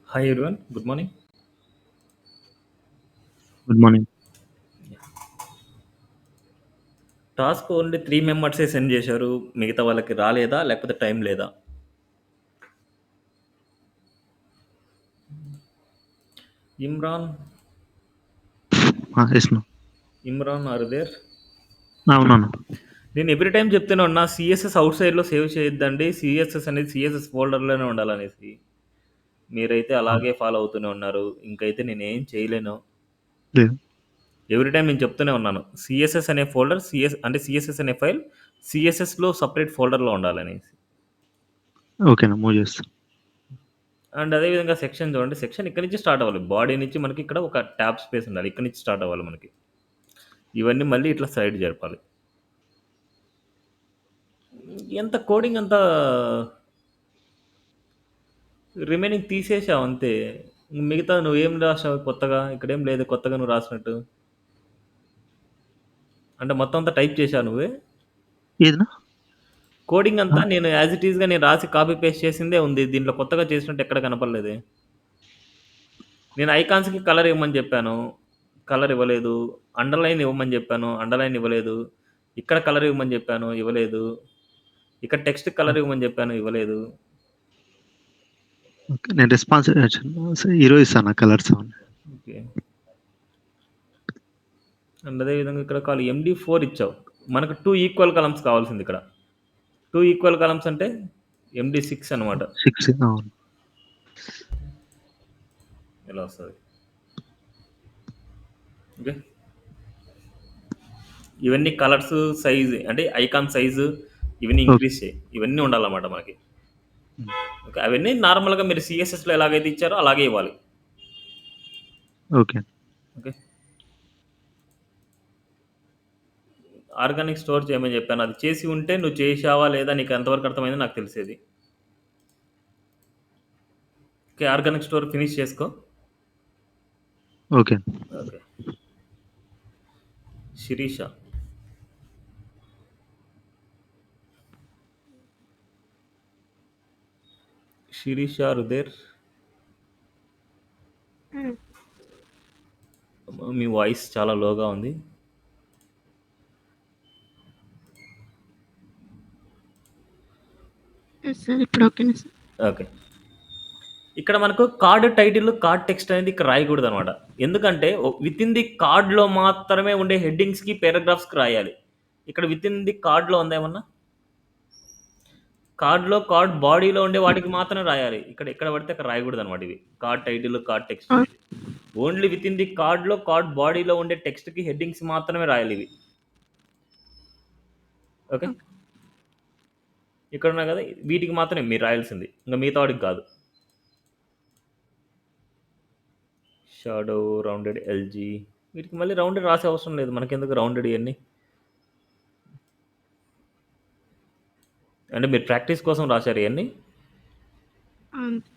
Hi everyone, good morning. Good morning. Task only 3 మెంబర్సే send చేశారు. మిగతా వాళ్ళకి రాలేదా? లేకపోతే టైం లేదా? ఇమ్రాన్, ఎస్ నా. Imran are there? అవునన్నా. నేను ఎవ్రీ టైం చెప్తూనే ఉన్నా సిఎస్ఎస్ అవుట్ సైడ్లో సేవ్ చేయొద్దండి. సిఎస్ఎస్ అనేది సిఎస్ఎస్ ఫోల్డర్లోనే ఉండాలనేసి. మీరైతే అవును. అలాగే ఫాలో అవుతూనే ఉన్నారు. ఇంకైతే నేనేం చేయలేను. లేదు. ఎవ్రీ టైం నేను చెప్తూనే ఉన్నాను. సిఎస్ఎస్ అనే ఫోల్డర్ అంటే సిఎస్ఎస్ అనే ఫైల్ సిఎస్ఎస్లో సపరేట్ ఫోల్డర్లో ఉండాలనేసి. ఓకేనా, మూవ్ చేస్తా. అండ్ అదేవిధంగా సెక్షన్ చూడండి. సెక్షన్ ఇక్కడ నుంచి స్టార్ట్ అవ్వాలి. బాడీ నుంచి మనకి ఇక్కడ ఒక ట్యాబ్ స్పేస్ ఉండాలి. ఇక్కడ నుంచి స్టార్ట్ అవ్వాలి మనకి. ఇవన్నీ మళ్ళీ ఇట్లా సైడ్ జరపాలి. ఎంత కోడింగ్ అంతా రిమైనింగ్ తీసేసావు అంతే. మిగతా నువ్వేం రాసావు కొత్తగా? ఇక్కడేం లేదు కొత్తగా నువ్వు రాసినట్టు. అంటే మొత్తం అంతా టైప్ చేశావు నువ్వే. ఏదినా? కోడింగ్ ఆ, అంతా నేను యాజ్ ఇట్ ఈస్గా నేను రాసి కాపీ పేస్ట్ చేసిందే ఉంది. దీంట్లో కొత్తగా చేసినట్టు ఎక్కడ కనపడలేదు. నేను ఐకాన్స్కి కలర్ ఇవ్వమని చెప్పాను, కలర్ ఇవ్వలేదు. అండర్లైన్ ఇవ్వమని చెప్పాను, అండర్లైన్ ఇవ్వలేదు. ఇక్కడ కలర్ ఇవ్వమని చెప్పాను, ఇవ్వలేదు. ఇక్కడ టెక్స్ట్ కలర్ ఇవ్వమని చెప్పాను, ఇవ్వలేదు. ఓకే, నేను రెస్పాన్స్ ఈరోజు ఇస్తాను కలర్స్ అవన్నీ. ఓకే. అండ్ అదేవిధంగా ఇక్కడ కాల్ MD4 ఇచ్చావు. మనకు 2 ఈక్వల్ కలమ్స్ కావాల్సింది ఇక్కడ. 2 ఈక్వల్ కలమ్స్ అంటే MD6 అనమాట. 6. అవును. ఇలా వస్తుంది. ఓకే. ఇవన్నీ కలర్స్ సైజ్ అంటే ఐకాన్ సైజు ఇవన్నీ ఓకే. ఇంక్రీజ్ చేయి. ఇవన్నీ ఉండాలన్నమాట మనకి. ఓకే. అవన్నీ నార్మల్గా మీరు సిఎస్ఎస్లో ఎలాగైతే ఇచ్చారో అలాగే ఇవ్వాలి. ఓకే. ఓకే. ఆర్గానిక్ స్టోర్ చేయమని చెప్పాను. అది చేసి ఉంటే నువ్వు చేసావా లేదా నీకు ఎంతవరకు అర్థమైందో నాకు తెలిసేది. ఓకే. ఆర్గానిక్ స్టోర్ ఫినిష్ చేసుకో. ఓకే. ఓకే. శిరీష, శిరీష రుదేర్, హ్మ్. మీ వాయిస్ చాలా లోగా ఉంది. Yes sir. ఇప్పుడు ఓకేనా సార్? ఓకే. ఇక్కడ మనకు కార్డ్ టైటిల్, కార్డ్ టెక్స్ట్ అనేది ఇక్కడ రాయకూడదు అనమాట. ఎందుకంటే విత్ ఇన్ ది కార్డ్లో మాత్రమే ఉండే హెడ్డింగ్స్కి పారాగ్రాఫ్స్కి రాయాలి. ఇక్కడ విత్ ఇన్ ది కార్డ్లో ఉందేమన్నా? కార్డ్లో కార్డ్ బాడీలో ఉండే వాటికి మాత్రమే రాయాలి. ఇక్కడ ఎక్కడ పడితే అక్కడ రాయకూడదు అనమాట. ఇవి కార్డ్ టైటిల్, కార్డ్ టెక్స్ట్ ఆ! అనేది ఓన్లీ విత్ ఇన్ ది కార్డ్లో కార్డ్ బాడీలో ఉండే టెక్స్ట్కి హెడ్డింగ్స్ మాత్రమే రాయాలి ఇవి. ఓకే. ఓకే. ఇక్కడ ఉన్నాయి కదా, వీటికి మాత్రమే మీరు రాయాల్సింది, ఇంకా మిగతా వాటికి కాదు. షాడో, రౌండెడ్, ఎల్జీ, వీటికి మళ్ళీ రౌండెడ్ రాసే అవసరం లేదు. మనకెందుకు రౌండెడ్ ఇవన్నీ? అంటే మీరు ప్రాక్టీస్ కోసం రాశారు ఇవన్నీ. అంతే.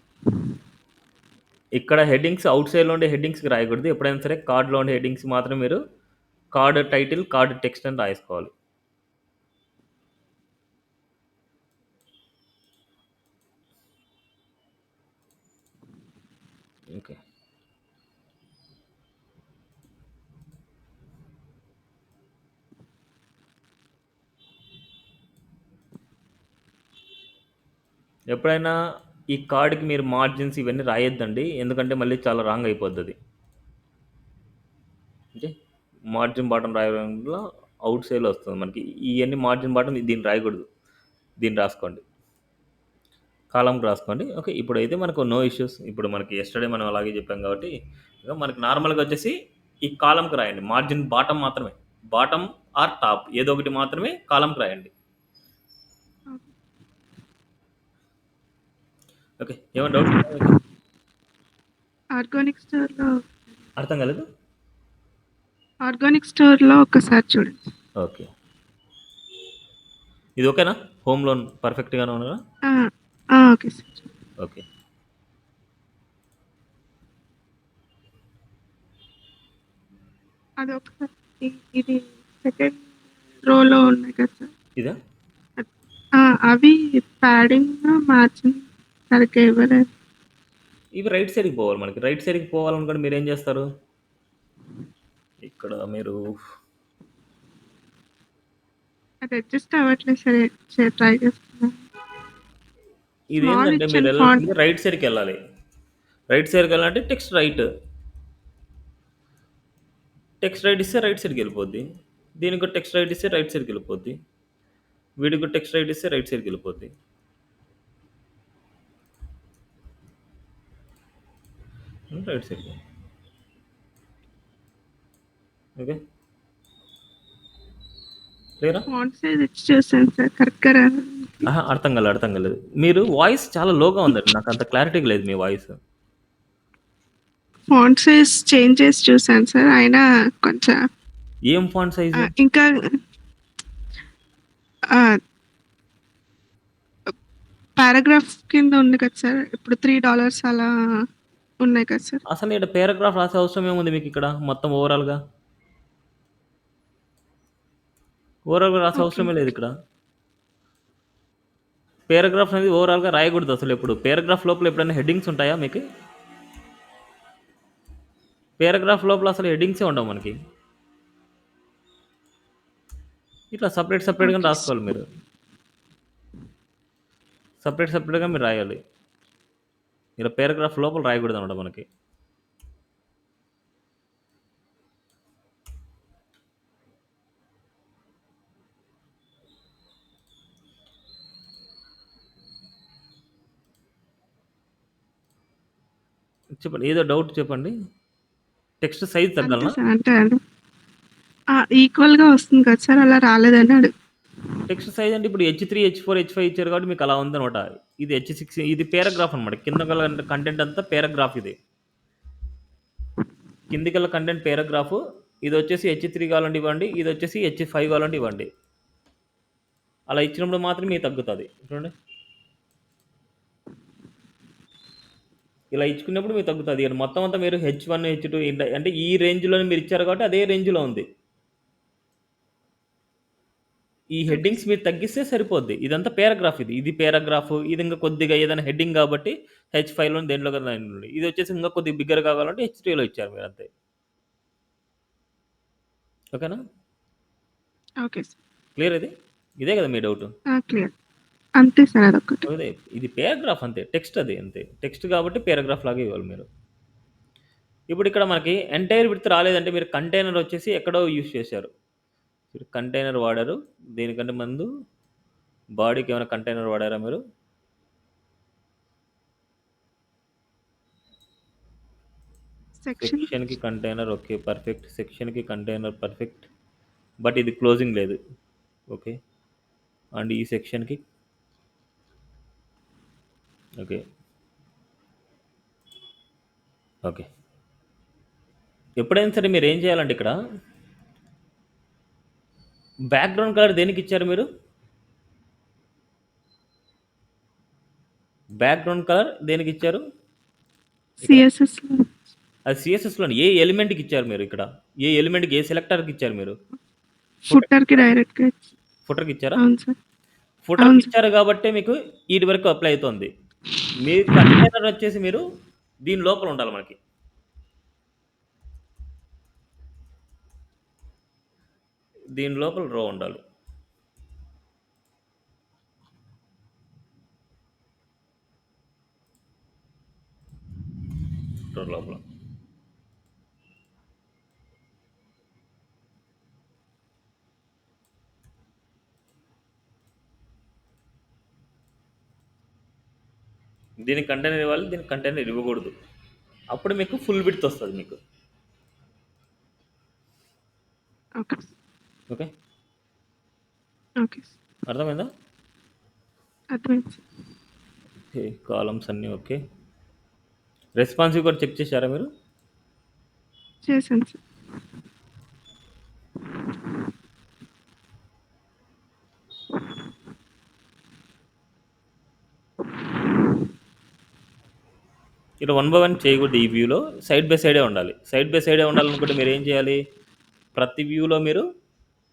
ఇక్కడ హెడ్డింగ్స్ అవుట్ సైడ్లో ఉండే హెడ్డింగ్స్కి రాయకూడదు. ఎప్పుడైనా సరే కార్డ్లో ఉండే హెడ్డింగ్స్ మాత్రం మీరు కార్డ్ టైటిల్, కార్డ్ టెక్స్ట్ అని రాసుకోవాలి. ఓకే. ఎప్పుడైనా ఈ కార్డ్కి మీరు మార్జిన్స్ ఇవన్నీ రాయొద్దండి, ఎందుకంటే మళ్ళీ చాలా రాంగ్ అయిపోద్ది అది. ఓకే. మార్జిన్ బాటం రాయడంలో అవుట్ సైడ్లో వస్తుంది మనకి. ఇవన్నీ మార్జిన్ బాటం దీన్ని రాయకూడదు. దీన్ని రాసుకోండి, కాలంకి రాసుకోండి. ఓకే. ఇప్పుడైతే మనకు నో ఇష్యూస్. ఇప్పుడు మనకి ఎస్టర్డే మనం అలాగే చెప్పాం కాబట్టి ఇక మనకి నార్మల్గా వచ్చేసి ఈ కాలంకి రాయండి. మార్జిన్ బాటం మాత్రమే, బాటం ఆర్ టాప్ ఏదో ఒకటి మాత్రమే కాలంకి రాయండి. ఓకే. ఓకే. ఏమైనా డౌట్స్ ఉన్నాయా మీకు? ఆర్గానిక్ స్టోర్‌లో అర్థం కాలేదు. ఆర్గానిక్ స్టోర్‌లో ఒకసారి చూడండి. ఓకే. ఇది ఓకేనా? హోమ్ లోన్ పర్ఫెక్ట్గానే ఉన్నదా? ఆ! ఆ! Okay sir. ఓకే. అదొకసారి ఇది సెకండ్ రోలో ఉన్నాయి కదా సార్! ఇదా? ఆ! అవి ప్యాడింగ్, మార్జిన్ సరిగ్గా ఇవ్వలేదు. ఇవి రైట్ సైడ్కి పోవాలి. మనకి రైట్ సైడ్కి పోవాలనుకుంటే మీరు ఏం చేస్తారు, ఇక్కడ మీరు అది అడ్జస్ట్ అవ్వట్లేదు సార్, ట్రై చేస్తున్నాను. ఇది స్మాల్ ఏంటంటే మీరు ఇచ్చాను ఫాంట్. వెళ్ళాల్సింది రైట్ సైడ్కి వెళ్ళాలి. రైట్ సైడ్కి వెళ్ళాలంటే టెక్స్ట్ రైట్ ఇస్తే రైట్ సైడ్కి వెళ్ళిపోద్ది. దీనికి కూడా టెక్స్ట్ రైట్ ఇస్తే రైట్ సైడ్కి వెళ్ళిపోద్ది. వీడికి కూడా టెక్స్ట్ రైట్ ఇస్తే రైట్ సైడ్కి వెళ్ళిపోద్ది. రైట్ సైడ్కి. ఓకే, క్లియరా? ఫాంట్ సైజ్ ఇచ్చి చూసాను సార్, కరెక్ట్గా రాదు. అర్థం కాలేదు. మీరు వాయిస్ చాలా లోగా ఉందండి, నాకు అంత క్లారిటీగా లేదు మీ వాయిస్. ఫాంట్ సైజ్ చేంజ్ చేసి చూసాను సార్, అయినా కొంచెం ఏం ఫాంట్ సైజ్? ఇంకా పారాగ్రాఫ్ కింద ఉంది కదా సార్, ఇప్పుడు $3 అలా ఉన్నాయి కదా సార్. అసలు ఇక్కడ పారాగ్రాఫ్ రాసే అవసరం ఏముంది మీకు ఇక్కడ మొత్తం ఓవరాల్గా రాసే అవసరమే లేదు ఇక్కడ. పారాగ్రాఫ్ అనేది ఓవరాల్గా రాయకూడదు అసలు. ఎప్పుడు పారాగ్రాఫ్ లోపల ఎప్పుడైనా హెడ్డింగ్స్ ఉంటాయా మీకు? పారాగ్రాఫ్ లోపల అసలు హెడ్డింగ్సే ఉండవు మనకి. ఇట్లా సపరేట్గా రాసుకోవాలి మీరు. సపరేట్గా మీరు రాయాలి. ఇలా పారాగ్రాఫ్ లోపల రాయకూడదు అనమాట మనకి. చెప్పండి, ఏదో డౌట్ చెప్పండి. టెక్స్ట్ సైజ్ అంతే తగ్గాలనా? సార్, అంటే ఈక్వల్గా వస్తుంది కదా సార్, అలా రాలేదన్నాడు. టెక్స్ట్ సైజ్ అంటే ఇప్పుడు H3, H4, H5 ఇచ్చారు కాబట్టి మీకు అలా ఉందనమాట. ఇది H6, ఇది పారాగ్రాఫ్ అనమాట. కింద గల కంటెంట్ అంతా పారాగ్రాఫ్. ఇది కింది గల కంటెంట్ పారాగ్రాఫ్. ఇది వచ్చేసి H3 కావాలంటే ఇవ్వండి, ఇది వచ్చేసి H5 కావాలంటే ఇవ్వండి. అలా ఇచ్చినప్పుడు మాత్రమే మీకు తగ్గుతుంది. చూడండి, ఇలా ఇచ్చుకున్నప్పుడు మీకు తగ్గుతుంది. ఇక్కడ మొత్తం అంతా మీరు H1, H2 అంటే ఈ రేంజ్లో మీరు ఇచ్చారు కాబట్టి అదే రేంజ్లో ఉంది. ఈ హెడ్డింగ్స్ మీరు తగ్గిస్తే సరిపోద్ది. ఇదంతా పారాగ్రాఫ్. ఇది పారాగ్రాఫ్. ఇది ఇంకా కొద్దిగా ఏదైనా హెడ్డింగ్ కాబట్టి H5లో దేంట్లో కదా. ఇది వచ్చేసి ఇంకా కొద్దిగా బిగ్గర్ కావాలంటే H3లో ఇచ్చారు మీరు, అంతే. ఓకేనా? Okay sir, clear? ఇదే కదా మీ డౌట్? క్లియర్. అంతే సార్, అదొకటి. అదే, ఇది పారాగ్రాఫ్ అంతే, టెక్స్ట్ అది అంతే. టెక్స్ట్ కాబట్టి పారాగ్రాఫ్ లాగా ఇవ్వాలి మీరు. ఇప్పుడు ఇక్కడ మనకి ఎంటైర్ విడ్త్ రాలేదంటే మీరు కంటైనర్ వచ్చేసి ఎక్కడో యూజ్ చేశారు. మీరు కంటైనర్ వాడారు. దీనికంటే ముందు బాడీకి ఏమైనా కంటైనర్ వాడారా మీరు? సెక్షన్కి కంటైనర్, ఓకే పర్ఫెక్ట్. సెక్షన్కి కంటైనర్ పర్ఫెక్ట్, బట్ ఇది క్లోజింగ్ లేదు. ఓకే, అండ్ ఈ సెక్షన్కి ఓకే. ఎప్పుడైనా సరే మీరు ఏం చేయాలంటే ఇక్కడ బ్యాక్గ్రౌండ్ కలర్ దేనికి ఇచ్చారు మీరు? బ్యాక్గ్రౌండ్ కలర్ దేనికి ఇచ్చారు? సిఎస్ఎస్ అది సిఎస్ఎస్లో ఏ ఎలిమెంట్కి ఇచ్చారు మీరు? ఇక్కడ ఏ ఎలిమెంట్కి, ఏ సెలెక్టర్కి ఇచ్చారు మీరు? ఫుటర్కి డైరెక్ట్గా. ఫుటర్కి ఇచ్చారా? అవును సార్. ఫుటర్కి ఇచ్చారు కాబట్టి మీకు వీటి వరకు అప్లై అవుతుంది. మీ కంటైనర్ వచ్చేసి మీరు దీని లోపల ఉండాలి. మనకి దీని లోపల రో ఉండాలి. రో లోపల దీనికి కంటైనర్ ఇవ్వాలి, దీనికి కంటైనర్ ఇవ్వకూడదు. అప్పుడు మీకు ఫుల్ విడ్త్ వస్తుంది మీకు. ఓకే ఓకే, ఓకే, అర్థమైందా? అర్థమైంది సార్. ఓకే, కాలమ్స్ అన్నీ ఓకే. రెస్పాన్సివ్ కూడా చెక్ చేశారా మీరు? చేశాను సార్. ఇట్లా 1 by 1 చేయకూడదు. ఈ వ్యూలో సైడ్ బై సైడే ఉండాలి. సైడ్ బై సైడే ఉండాలనుకుంటే మీరు ఏం చేయాలి? ప్రతి వ్యూలో మీరు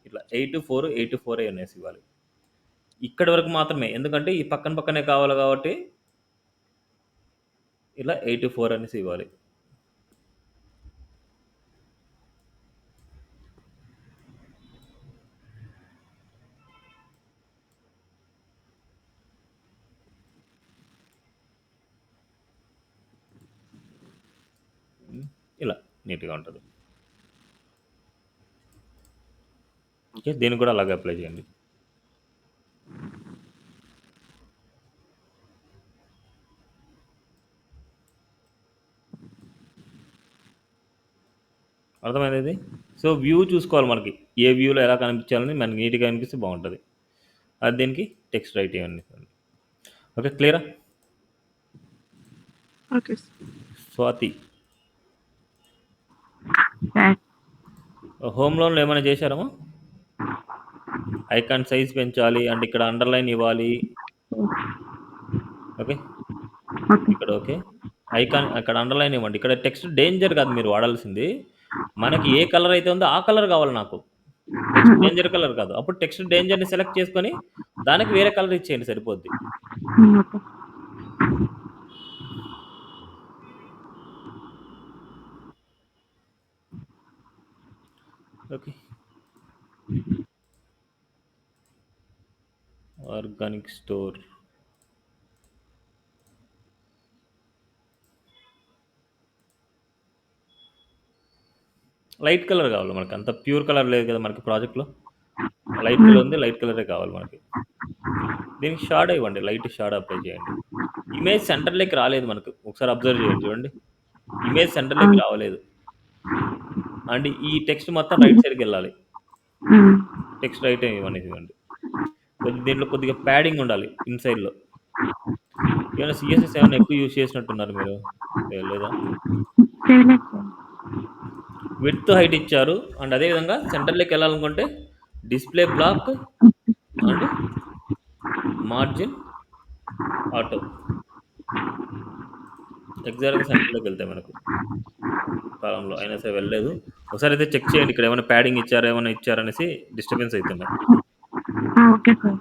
ఇట్లా 8-4 8-4 అనేసి ఇవ్వాలి. ఇక్కడి వరకు మాత్రమే, ఎందుకంటే ఈ పక్కనే కావాలి కాబట్టి ఇలా 84 అనేసి ఇవ్వాలి. ఇలా నీట్గా ఉంటుంది. ఓకే, దీన్ని కూడా అలాగే అప్లై చేయండి. అర్థమైంది ఇది. సో వ్యూ చూసుకోవాలి మనకి, ఏ వ్యూలో ఎలా కనిపించాలని మనకి నీట్గా కనిపిస్తే బాగుంటుంది. అది దీనికి టెక్స్ట్ రైట్ ఇవ్వండి. ఓకే, క్లియరా? Okay sir. Swathi, sir home లోన్లో ఏమైనా చేశారమ్మా? ఐకాన్ సైజ్ పెంచాలి అండ్ ఇక్కడ అండర్లైన్ ఇవ్వాలి. ఓకే, ఓకే ఇక్కడ ఓకే, ఐకాన్ అక్కడ అండర్లైన్ ఇవ్వండి. ఇక్కడ టెక్స్ట్ డేంజర్ కాదు మీరు వాడాల్సింది, మనకి ఏ కలర్ అయితే ఉందో ఆ కలర్ కావాలి నాకు, టెక్స్ట్ డేంజర్ కలర్ కాదు. అప్పుడు టెక్స్ట్ డేంజర్ని సెలెక్ట్ చేసుకొని దానికి వేరే కలర్ ఇచ్చేయండి, సరిపోద్ది. Okay okay, organic store, light colour కావాలి మనకి, అంత ప్యూర్ కలర్ లేదు కదా మనకి ప్రాజెక్ట్లో. లైట్ కలర్ ఉంది, లైట్ కలరే కావాలి మనకి. దీనికి షాడో ఇవ్వండి, లైట్ షాడో అప్లై చేయండి. ఇమేజ్ సెంటర్లోకి రాలేదు మనకు, ఒకసారి అబ్జర్వ్ చేయండి, చూడండి ఇమేజ్ సెంటర్లోకి రావలేదు. అండ్ ఈ టెక్స్ట్ మొత్తం రైట్ సైడ్కి వెళ్ళాలి. టెక్స్ట్ రైట్ ఇవ్వండి, ఇవ్వండి. దీంట్లో కొద్దిగా ప్యాడింగ్ ఉండాలి ఇన్సైడ్లో. ఏమైనా సిఎస్ఎస్ ఏమైనా ఎక్కువ యూజ్ చేసినట్టున్నారు మీరు, లేదా? చేయలేదు సార్. విడ్త్ హైట్ ఇచ్చారు. అండ్ అదేవిధంగా సెంటర్లోకి వెళ్ళాలనుకుంటే display block and margin auto ఎగ్జాక్ట్గా సెంటర్లోకి వెళ్తాయి మనకు. కాలంలో అయినా సరే వెళ్ళలేదు, ఒకసారి అయితే చెక్ చేయండి ఇక్కడ ఏమైనా ప్యాడింగ్ ఇచ్చారా, ఏమైనా ఇచ్చారనేసి డిస్టర్బెన్స్ అవుతున్నాయి. Okay sir.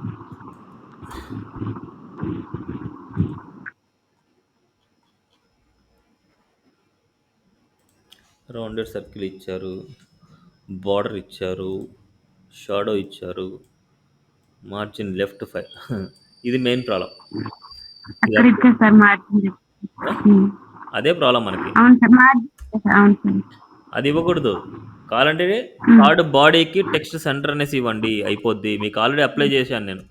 రౌండెడ్ సర్కిల్ ఇచ్చారు, బార్డర్ ఇచ్చారు, షాడో ఇచ్చారు, మార్జిన్ లెఫ్ట్ 5. ఇది మెయిన్ ప్రాబ్లం. అక్కడ ఇచ్చారు సార్ మార్జిన్. అదే ప్రాబ్లం మనకి. అవును సార్, మార్జిన్ అవును సార్. అది ఇవ్వకూడదు. కావాలంటే కార్డ్ బాడీకి టెక్స్ట్ సెంటర్ అనేసి ఇవ్వండి, అయిపోద్ది. మీకు ఆల్రెడీ అప్లై చేశాను నేను.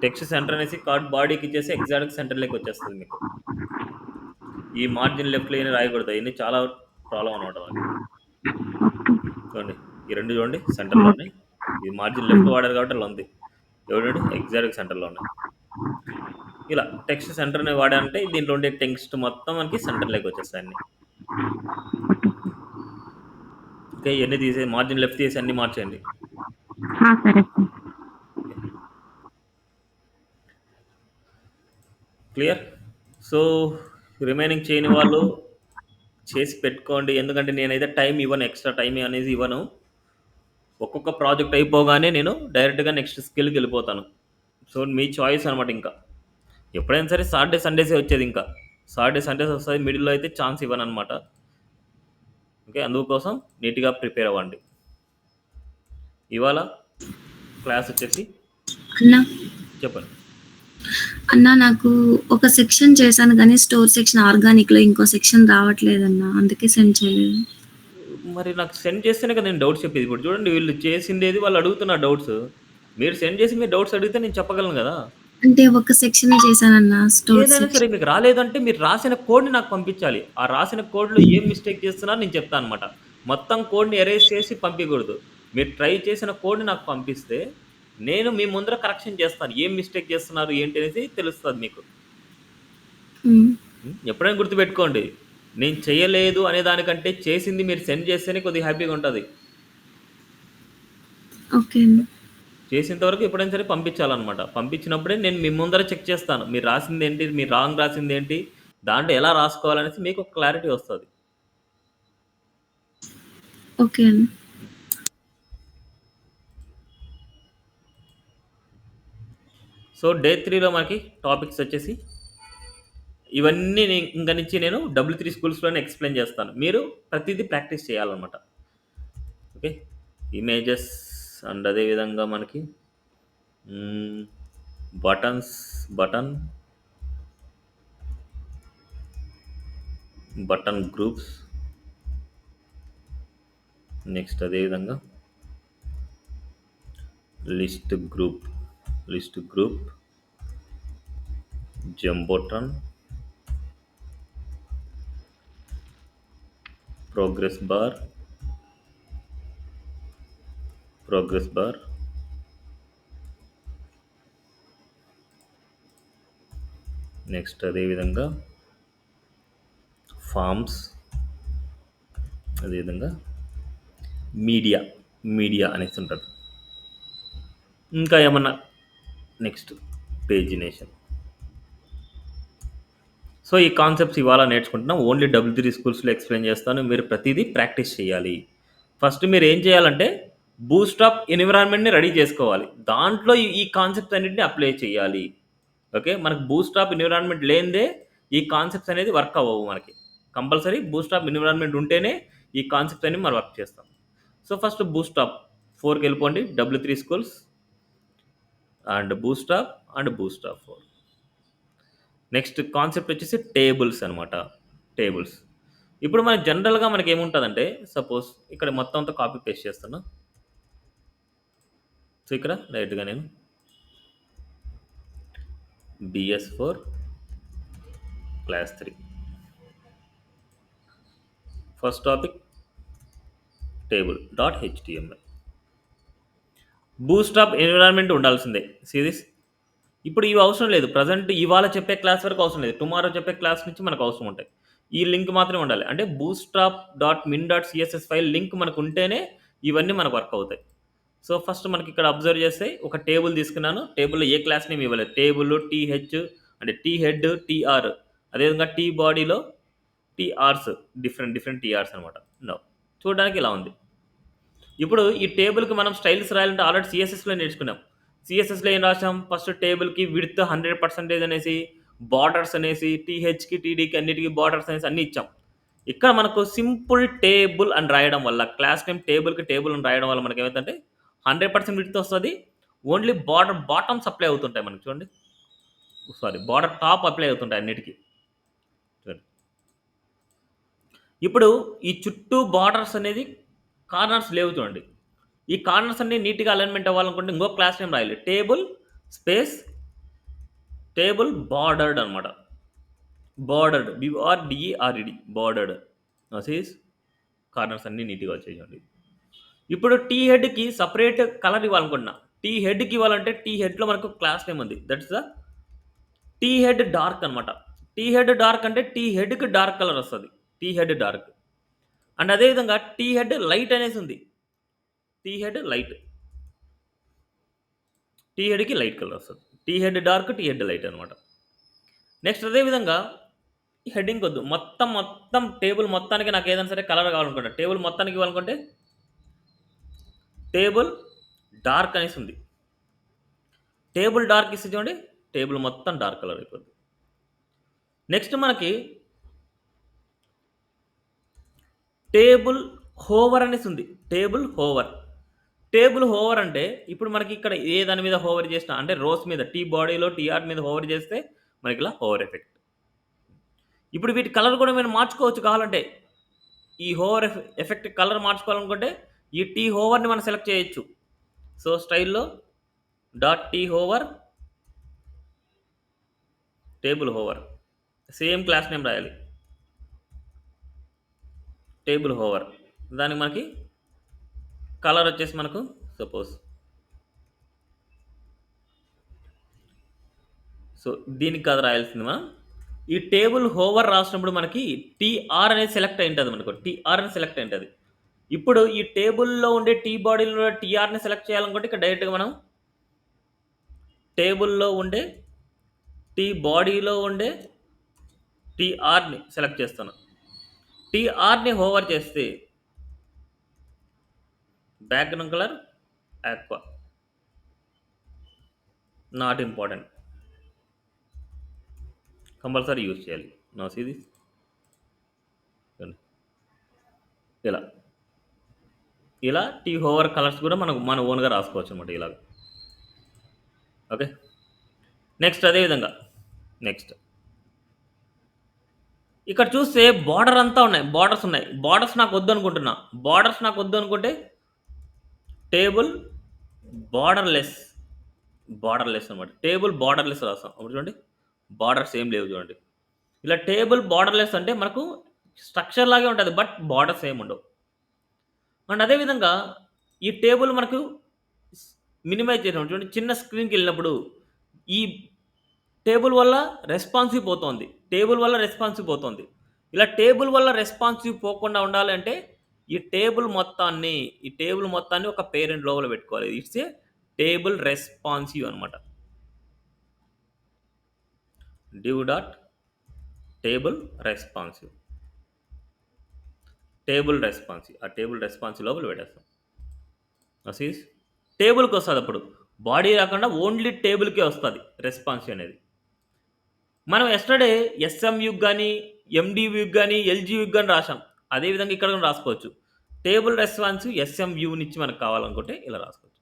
టెక్స్ట్ సెంటర్ అనేసి కార్డ్ బాడీకి ఇచ్చేసి ఎగ్జాక్ట్ సెంటర్లోకి వచ్చేస్తుంది మీకు. ఈ మార్జిన్ లెఫ్ట్లో ఏమి రాయకూడదు, ఇవన్నీ చాలా ప్రాబ్లం అనమాట మనకి. చూడండి ఈ రెండు చూడండి సెంటర్లోనే, ఇది మార్జిన్ లెఫ్ట్ వాడారు కాబట్టి అలా ఉంది. చూడండి ఎగ్జాక్ట్ సెంటర్లో ఉన్నాయి. ఇలా టెక్స్ట్ సెంటర్ని వాడాలంటే దీంట్లో ఉండే టెక్స్ట్ మొత్తం మనకి సెంటర్లోకి వచ్చేస్తాయి అన్ని. ఓకే, ఇవన్నీ తీసే మార్జిన్ లెఫ్ట్ తీసి అన్ని మార్చేయండి. సరే సార్. క్లియర్? సో రిమైనింగ్ చేయని వాళ్ళు చేసి పెట్టుకోండి, ఎందుకంటే నేనైతే టైం ఇవ్వను, ఎక్స్ట్రా టైం అనేది ఇవ్వను. ఒక్కొక్క ప్రాజెక్ట్ అయిపోగానే నేను డైరెక్ట్గా నెక్స్ట్ స్కిల్కి వెళ్ళిపోతాను. సో మీ చాయిస్ అనమాట. ఇంకా ఎప్పుడైనా సరే సాటర్డే సండేసే వచ్చేది, ఇంకా సాటర్డే సండేస్ వస్తుంది, మిడిల్లో అయితే ఛాన్స్ ఇవ్వను అనమాట. ఓకే, అందుకోసం నీట్గా ప్రిపేర్ అవ్వండి. ఇవాళ క్లాస్ వచ్చేసి అన్నా చెప్పండి. అన్నా నాకు ఒక సెక్షన్ చేశాను కానీ స్టోర్ సెక్షన్ ఆర్గానిక్లో ఇంకో సెక్షన్ రావట్లేదన్నా, అందుకే సెండ్ చేయలేదు. మరి నాకు సెండ్ చేస్తేనే కదా నేను డౌట్స్ చెప్పేది. ఇప్పుడు చూడండి వీళ్ళు చేసిండేది, వాళ్ళు అడుగుతున్న డౌట్స్, మీరు సెండ్ చేసి మీరు డౌట్స్ అడిగితే నేను చెప్పగలను కదా. అంటే ఒక సెక్షన్ చేశానన్నా స్టోర్ ఏదైనా సెక్షన్. సరే మీకు రాలేదంటే మీరు రాసిన కోడ్ని నాకు పంపించాలి. ఆ రాసిన కోడ్లో ఏం మిస్టేక్ చేస్తున్నారో నేను చెప్తాను అనమాట. మొత్తం కోడ్ని ఎరేజ్ చేసి పంపించకూడదు. మీరు ట్రై చేసిన కోడ్ని నాకు పంపిస్తే నేను మీ ముందర కరెక్షన్ చేస్తాను, ఏం మిస్టేక్ చేస్తున్నారు ఏంటి అనేది తెలుస్తుంది మీకు. ఎప్పుడైనా గుర్తుపెట్టుకోండి, నేను చేయలేదు అనే దానికంటే చేసింది మీరు సెండ్ చేస్తేనే కొద్దిగా హ్యాపీగా ఉంటుంది. ఓకే. చేసేంత వరకు ఎప్పుడైనా సరే పంపించాలన్నమాట. పంపించినప్పుడే నేను మీ ముందర చెక్ చేస్తాను, మీరు రాసింది ఏంటి, మీరు రాంగ్ రాసింది ఏంటి, దాంట్లో ఎలా రాసుకోవాలనేసి మీకు ఒక క్లారిటీ వస్తుంది. ఓకే అన్న. సో డే 3లో మనకి టాపిక్స్ వచ్చేసి ఇవన్నీ ఇంక నుంచి నేను W3 స్కూల్స్లోనే ఎక్స్ప్లెయిన్ చేస్తాను. మీరు ప్రతిదీ ప్రాక్టీస్ చేయాలన్నమాట. ఓకే, ఇమేజెస్ అండ్ అదేవిధంగా మనకి బటన్ గ్రూప్స్, నెక్స్ట్ అదేవిధంగా list group, jumbotron, progress bar, next అదేవిధంగా ఫామ్స్, అదేవిధంగా మీడియా అనేసి ఉంటుంది. ఇంకా ఏమన్నా నెక్స్ట్ పేజినేషన్. సో ఈ కాన్సెప్ట్స్ ఇవాళ నేర్చుకుంటున్నాం. ఓన్లీ W3 స్కూల్స్లో ఎక్స్ప్లెయిన్ చేస్తాను. మీరు ప్రతిదీ ప్రాక్టీస్ చేయాలి. ఫస్ట్ మీరు ఏం చేయాలంటే బూస్ట్రాప్ ఎన్విరాన్మెంట్ని రెడీ చేసుకోవాలి. దాంట్లో ఈ కాన్సెప్ట్స్ అన్నింటినీ అప్లై చేయాలి. ఓకే, మనకు బూస్ట్రాప్ ఎన్విరాన్మెంట్ లేనిదే ఈ కాన్సెప్ట్స్ అనేది వర్క్ అవ్వవు. మనకి కంపల్సరీ బూస్ట్రాప్ ఎన్విరాన్మెంట్ ఉంటేనే ఈ కాన్సెప్ట్స్ అన్ని మనం వర్క్ చేస్తాం. సో ఫస్ట్ బూస్ట్రాప్ 4కి వెళ్ళిపోండి. W3 schools and bootstrap 4. Next concept వచ్చేసి టేబుల్స్ అనమాట. టేబుల్స్ ఇప్పుడు మనకి జనరల్గా మనకి ఏముంటుందంటే, సపోజ్ ఇక్కడ మొత్తం అంతా కాపీ పేస్ట్ చేస్తున్నా. సో ఇక్కడ డైరెక్ట్గా నేను BS4 class 3 first topic table.html. Bootstrap environment ఉండాల్సిందే. సిరీస్ ఇప్పుడు ఇవి అవసరం లేదు. ప్రజెంట్ ఇవాళ చెప్పే క్లాస్ వరకు అవసరం లేదు. టుమారో చెప్పే క్లాస్ నుంచి మనకు అవసరం ఉంటాయి. ఈ లింక్ మాత్రమే ఉండాలి. అంటే bootstrap.min.css ఫైల్ లింక్ మనకు ఉంటేనే ఇవన్నీ మనకు వర్క్ అవుతాయి. సో ఫస్ట్ మనకి ఇక్కడ అబ్జర్వ్ చేస్తే ఒక టేబుల్ తీసుకున్నాను. టేబుల్లో ఏ క్లాస్ నేమ్ ఇవ్వలేదు. టేబుల్ TH అంటే టీ హెడ్ TR, అదేవిధంగా టీ బాడీలో TRs, డిఫరెంట్ TRs అనమాట. చూడడానికి ఇలా ఉంది. ఇప్పుడు ఈ టేబుల్కి మనం స్టైల్స్ రాయాలంటే ఆల్రెడీ CSSలో నేర్చుకున్నాం. CSSలో ఏం రాసాం? ఫస్ట్ టేబుల్కి విడ్త్ 100% అనేసి, బార్డర్స్ అనేసి, THకి TDకి అన్నిటికీ బార్డర్స్ అనేసి అన్నీ ఇచ్చాం. ఇక్కడ మనకు సింపుల్ టేబుల్ అని రాయడం వల్ల, క్లాస్ నేమ్ టేబుల్కి టేబుల్ అని రాయడం వల్ల మనకి ఏమవుతుందంటే 100% విడ్త్ వస్తుంది. ఓన్లీ బార్డర్ బాటమ్స్ అప్లై అవుతుంటాయి మనకి. చూడండి, బార్డర్ టాప్ అప్లై అవుతుంటాయి అన్నిటికీ. చూడండి, ఇప్పుడు ఈ చుట్టూ బార్డర్స్ అనేది కార్నర్స్ లేవు. చూడండి, ఈ కార్నర్స్ అన్ని నీట్గా అలైన్మెంట్ అవ్వాలనుకుంటే ఇంకో క్లాస్ నేమ్ రాయాలి. టేబుల్ బార్డర్డ్ అనమాట. Bordered, BORDERED, bordered. నోసీస్ కార్నర్స్ అన్ని నీట్గా వచ్చేయండి. ఇప్పుడు టీ హెడ్కి సపరేట్ కలర్ ఇవ్వాలనుకుంటున్నా. టీ హెడ్కి ఇవ్వాలంటే టీ హెడ్లో మనకు క్లాస్ నేమ్ ఉంది. That's the T head dark అనమాట. టీ హెడ్ డార్క్ అంటే టీ హెడ్కి డార్క్ కలర్ వస్తుంది. T head dark. అండ్ అదేవిధంగా టీ హెడ్ లైట్ అనేసి ఉంది. టీ హెడ్ లైట్, టీ హెడ్కి లైట్ కలర్ వస్తుంది. T head dark, tea head light అనమాట. నెక్స్ట్ అదేవిధంగా హెడ్డింగ్ వద్దు, మొత్తం టేబుల్ మొత్తానికి నాకు ఏదైనా సరే కలర్ కావాలనుకుంటా. టేబుల్ మొత్తానికి ఇవ్వాలనుకుంటే టేబుల్ డార్క్ అనేసి ఉంది. టేబుల్ డార్క్ ఇస్తే చూడండి, టేబుల్ మొత్తం డార్క్ కలర్ అయిపోద్ది. నెక్స్ట్ మనకి టేబుల్ హోవర్ అనేసి ఉంది. టేబుల్ హోవర్ అంటే ఇప్పుడు మనకి ఇక్కడ ఏ దాని మీద హోవర్ చేసినా, అంటే రోస్ మీద, టీ బాడీలో TR మీద హోవర్ చేస్తే మనకి ఇలా హోవర్ ఎఫెక్ట్. ఇప్పుడు వీటి కలర్ కూడా మీరు మార్చుకోవచ్చు కావాలంటే. ఈ హోవర్ ఎఫెక్ట్ కలర్ మార్చుకోవాలనుకుంటే ఈ టీ హోవర్ని మనం సెలెక్ట్ చేయొచ్చు. సో స్టైల్లో .thOver table hover, same class name రాయాలి. టేబుల్ హోవర్, దానికి మనకి కలర్ వచ్చేసి మనకు సపోజ్ సో దీనికి కలర్ రాయాల్సింది మనం. ఈ టేబుల్ హోవర్ రాసినప్పుడు మనకి TR అనేది సెలెక్ట్ అయి ఉంటుంది. మనకు TR అని సెలెక్ట్ అయి ఉంటుంది. ఇప్పుడు ఈ టేబుల్లో ఉండే టీ బాడీలో TRని సెలెక్ట్ చేయాలనుకుంటే ఇక్కడ డైరెక్ట్గా మనం టేబుల్లో ఉండే టీ బాడీలో ఉండే TRని సెలెక్ట్ చేస్తాను. TRని హోవర్ చేస్తే background colour aqua, not important. Compulsory use చేయాలి. నా ఇది ఇలా ఇలా టీ హోవర్ కలర్స్ కూడా మనకు మన ఓన్గా రాసుకోవచ్చు అనమాట ఇలాగ. ఓకే, నెక్స్ట్ అదేవిధంగా నెక్స్ట్ ఇక్కడ చూస్తే బార్డర్ అంతా ఉన్నాయి, బార్డర్స్ ఉన్నాయి. బార్డర్స్ నాకు వద్దు అనుకుంటున్నా, బార్డర్స్ నాకు వద్దు అనుకుంటే టేబుల్ బార్డర్లెస్ అనమాట. టేబుల్ బార్డర్లెస్ రాస్తాం. అప్పుడు చూడండి బార్డర్స్ ఏం లేవు చూడండి. ఇలా టేబుల్ బార్డర్లెస్ అంటే మనకు స్ట్రక్చర్ లాగే ఉంటుంది, బట్ బార్డర్స్ ఏమి ఉండవు. అండ్ అదేవిధంగా ఈ టేబుల్ మనకు మినిమైజ్ చేసినప్పుడు చూడండి, చిన్న స్క్రీన్కి వెళ్ళినప్పుడు ఈ టేబుల్ వల్ల రెస్పాన్సివ్ పోతుంది, టేబుల్ వల్ల రెస్పాన్సివ్ పోతుంది. ఇలా టేబుల్ వల్ల రెస్పాన్సివ్ పోకుండా ఉండాలంటే ఈ టేబుల్ మొత్తాన్ని ఒక పేరెంట్ లోపల పెట్టుకోవాలి. ఇట్స్ ఏ టేబుల్ రెస్పాన్సివ్ అనమాట. div డాట్ టేబుల్ రెస్పాన్సివ్, ఆ టేబుల్ రెస్పాన్సివ్ లోపల పెట్టేస్తాం. అసీస్ టేబుల్కి వస్తుంది, అప్పుడు బాడీ రాకుండా ఓన్లీ టేబుల్కే వస్తుంది రెస్పాన్సివ్ అనేది. మనం ఎస్టర్డే ఎస్ఎంయూకి కానీ ఎండివ్యూకి కానీ ఎల్జీయూకి కానీ రాసాం. అదేవిధంగా ఇక్కడ కూడా రాసుకోవచ్చు. టేబుల్ రెస్పాన్సివ్ ఎస్ఎంయూని ఇచ్చి మనకు కావాలనుకుంటే ఇలా రాసుకోవచ్చు.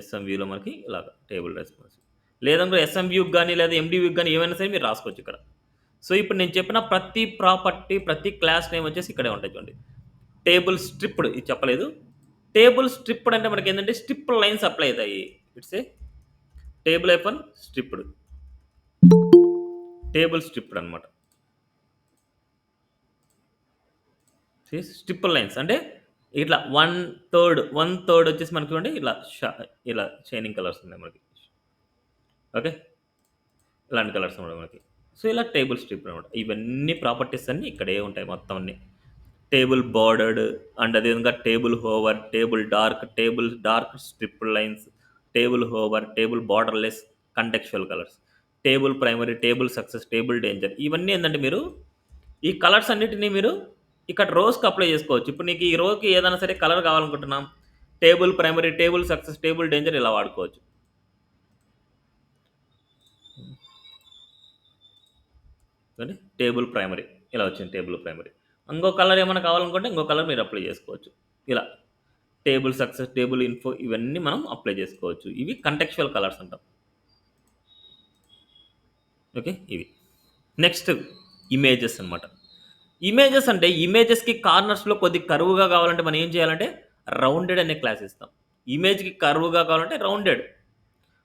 ఎస్ఎంవ్యూలో మనకి ఇలాగ టేబుల్ రెస్పాన్సివ్, లేదంటే ఎస్ఎంవ్యూకి కానీ లేదా ఎండివ్యూకి కానీ ఏమైనా సరే మీరు రాసుకోవచ్చు ఇక్కడ. సో ఇప్పుడు నేను చెప్పిన ప్రతి ప్రాపర్టీ, ప్రతి క్లాస్ నేమ్ వచ్చేసి ఇక్కడే ఉంటాయి చూడండి. టేబుల్ స్ట్రిప్డ్, ఇది చెప్పలేదు. టేబుల్ స్ట్రిప్డ్ అంటే మనకి ఏంటంటే స్ట్రిప్ లైన్స్ అప్లై అవుతాయి. It's a table stripped, table stripped అనమాట. స్ట్రిప్ లైన్స్ అంటే ఇట్లా 1/3 వచ్చేసి మనకి చూడండి ఇలా షైనింగ్ కలర్స్ ఉన్నాయి మనకి. ఓకే, ఇలాంటి కలర్స్ ఉన్నాయి మనకి. సో ఇలా టేబుల్ స్ట్రిప్ అనమాట. ఇవన్నీ ప్రాపర్టీస్ అన్నీ ఇక్కడే ఉంటాయి మొత్తం అన్నీ. టేబుల్ బార్డర్డ్ అండ్ అదేవిధంగా table hover, table dark strip lines, table hover, table borderless, contextual colours, table primary, table success, table danger. ఇవన్నీ ఏంటంటే మీరు ఈ కలర్స్ అన్నిటినీ మీరు ఇక్కడ రోస్కి అప్లై చేసుకోవచ్చు. ఇప్పుడు నీకు ఈ రోకి ఏదైనా సరే కలర్ కావాలనుకుంటున్నాం, table primary, table success, table danger ఇలా వాడుకోవచ్చు. టేబుల్ ప్రైమరీ ఇలా వచ్చింది, టేబుల్ ప్రైమరీ. ఇంకో కలర్ ఏమైనా కావాలనుకుంటే ఇంకో కలర్ మీరు అప్లై చేసుకోవచ్చు. ఇలా టేబుల్ సక్సెస్, టేబుల్ ఇన్ఫో ఇవన్నీ మనం అప్లై చేసుకోవచ్చు. ఇవి కంటెక్చువల్ కలర్స్ అంటాం. ఓకే, ఇవి నెక్స్ట్ ఇమేజెస్ అనమాట. ఇమేజెస్ అంటే ఇమేజెస్కి కార్నర్స్లో కొద్ది కరువుగా కావాలంటే మనం ఏం చేయాలంటే రౌండెడ్ అనే క్లాస్ ఇస్తాం. ఇమేజ్కి కరువుగా కావాలంటే రౌండెడ్.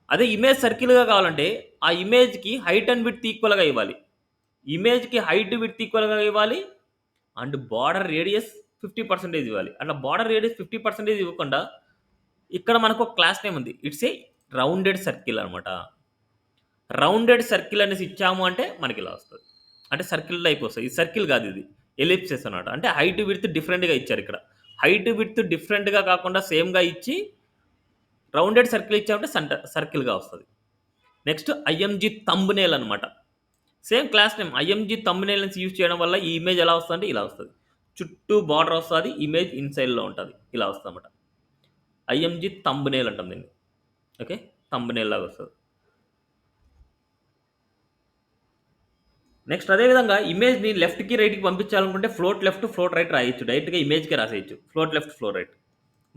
అదే ఇమేజ్ సర్కిల్గా కావాలంటే ఆ ఇమేజ్కి హైట్ అండ్ విడ్త్ ఈక్వల్గా ఇవ్వాలి. ఇమేజ్కి హైట్ విడ్త్ ఈక్వల్గా ఇవ్వాలి అండ్ బార్డర్ రేడియస్ 50% ఇవ్వాలి. అట్లా బార్డర్ రేడియస్ 50% ఇవ్వకుండా ఇక్కడ మనకు ఒక క్లాస్ నేమ్ ఉంది, ఇట్స్ ఏ రౌండెడ్ సర్కిల్ అనమాట. రౌండెడ్ సర్కిల్ అనేసి ఇచ్చాము అంటే మనకి ఇలా వస్తుంది, అంటే సర్కిల్ టైప్ వస్తుంది. ఇది సర్కిల్ కాదు, ఇది ఎలిప్సెస్ అనమాట. అంటే హైట్ విడ్త్ డిఫరెంట్గా ఇచ్చారు. ఇక్కడ హైట్ విడ్త్ డిఫరెంట్గా కాకుండా సేమ్గా ఇచ్చి రౌండెడ్ సర్కిల్ ఇచ్చామంటే సర్కిల్గా వస్తుంది. నెక్స్ట్ ఐఎంజీ థంబ్నెయిల్ అనమాట. Same class name IMG thumbnail నుంచి యూజ్ చేయడం వల్ల ఈ ఇమేజ్ ఎలా వస్తుంది అంటే ఇలా వస్తుంది. చుట్టూ బార్డర్ వస్తుంది, ఇమేజ్ ఇన్సైడ్లో ఉంటుంది, ఇలా వస్తుంది అనమాట. ఐఎంజీ థంబ్నెయిల్ అంటాం దీన్ని. ఓకే, థంబ్నెయిల్ లాగా వస్తుంది. నెక్స్ట్ అదేవిధంగా ఇమేజ్ని లెఫ్ట్కి రైట్కి పంపించాలనుకుంటే ఫ్లోట్ లెఫ్ట్ ఫ్లోట్ రైట్ రాయొచ్చు, డైరెక్ట్గా ఇమేజ్కే రాసేయచ్చు float left float right.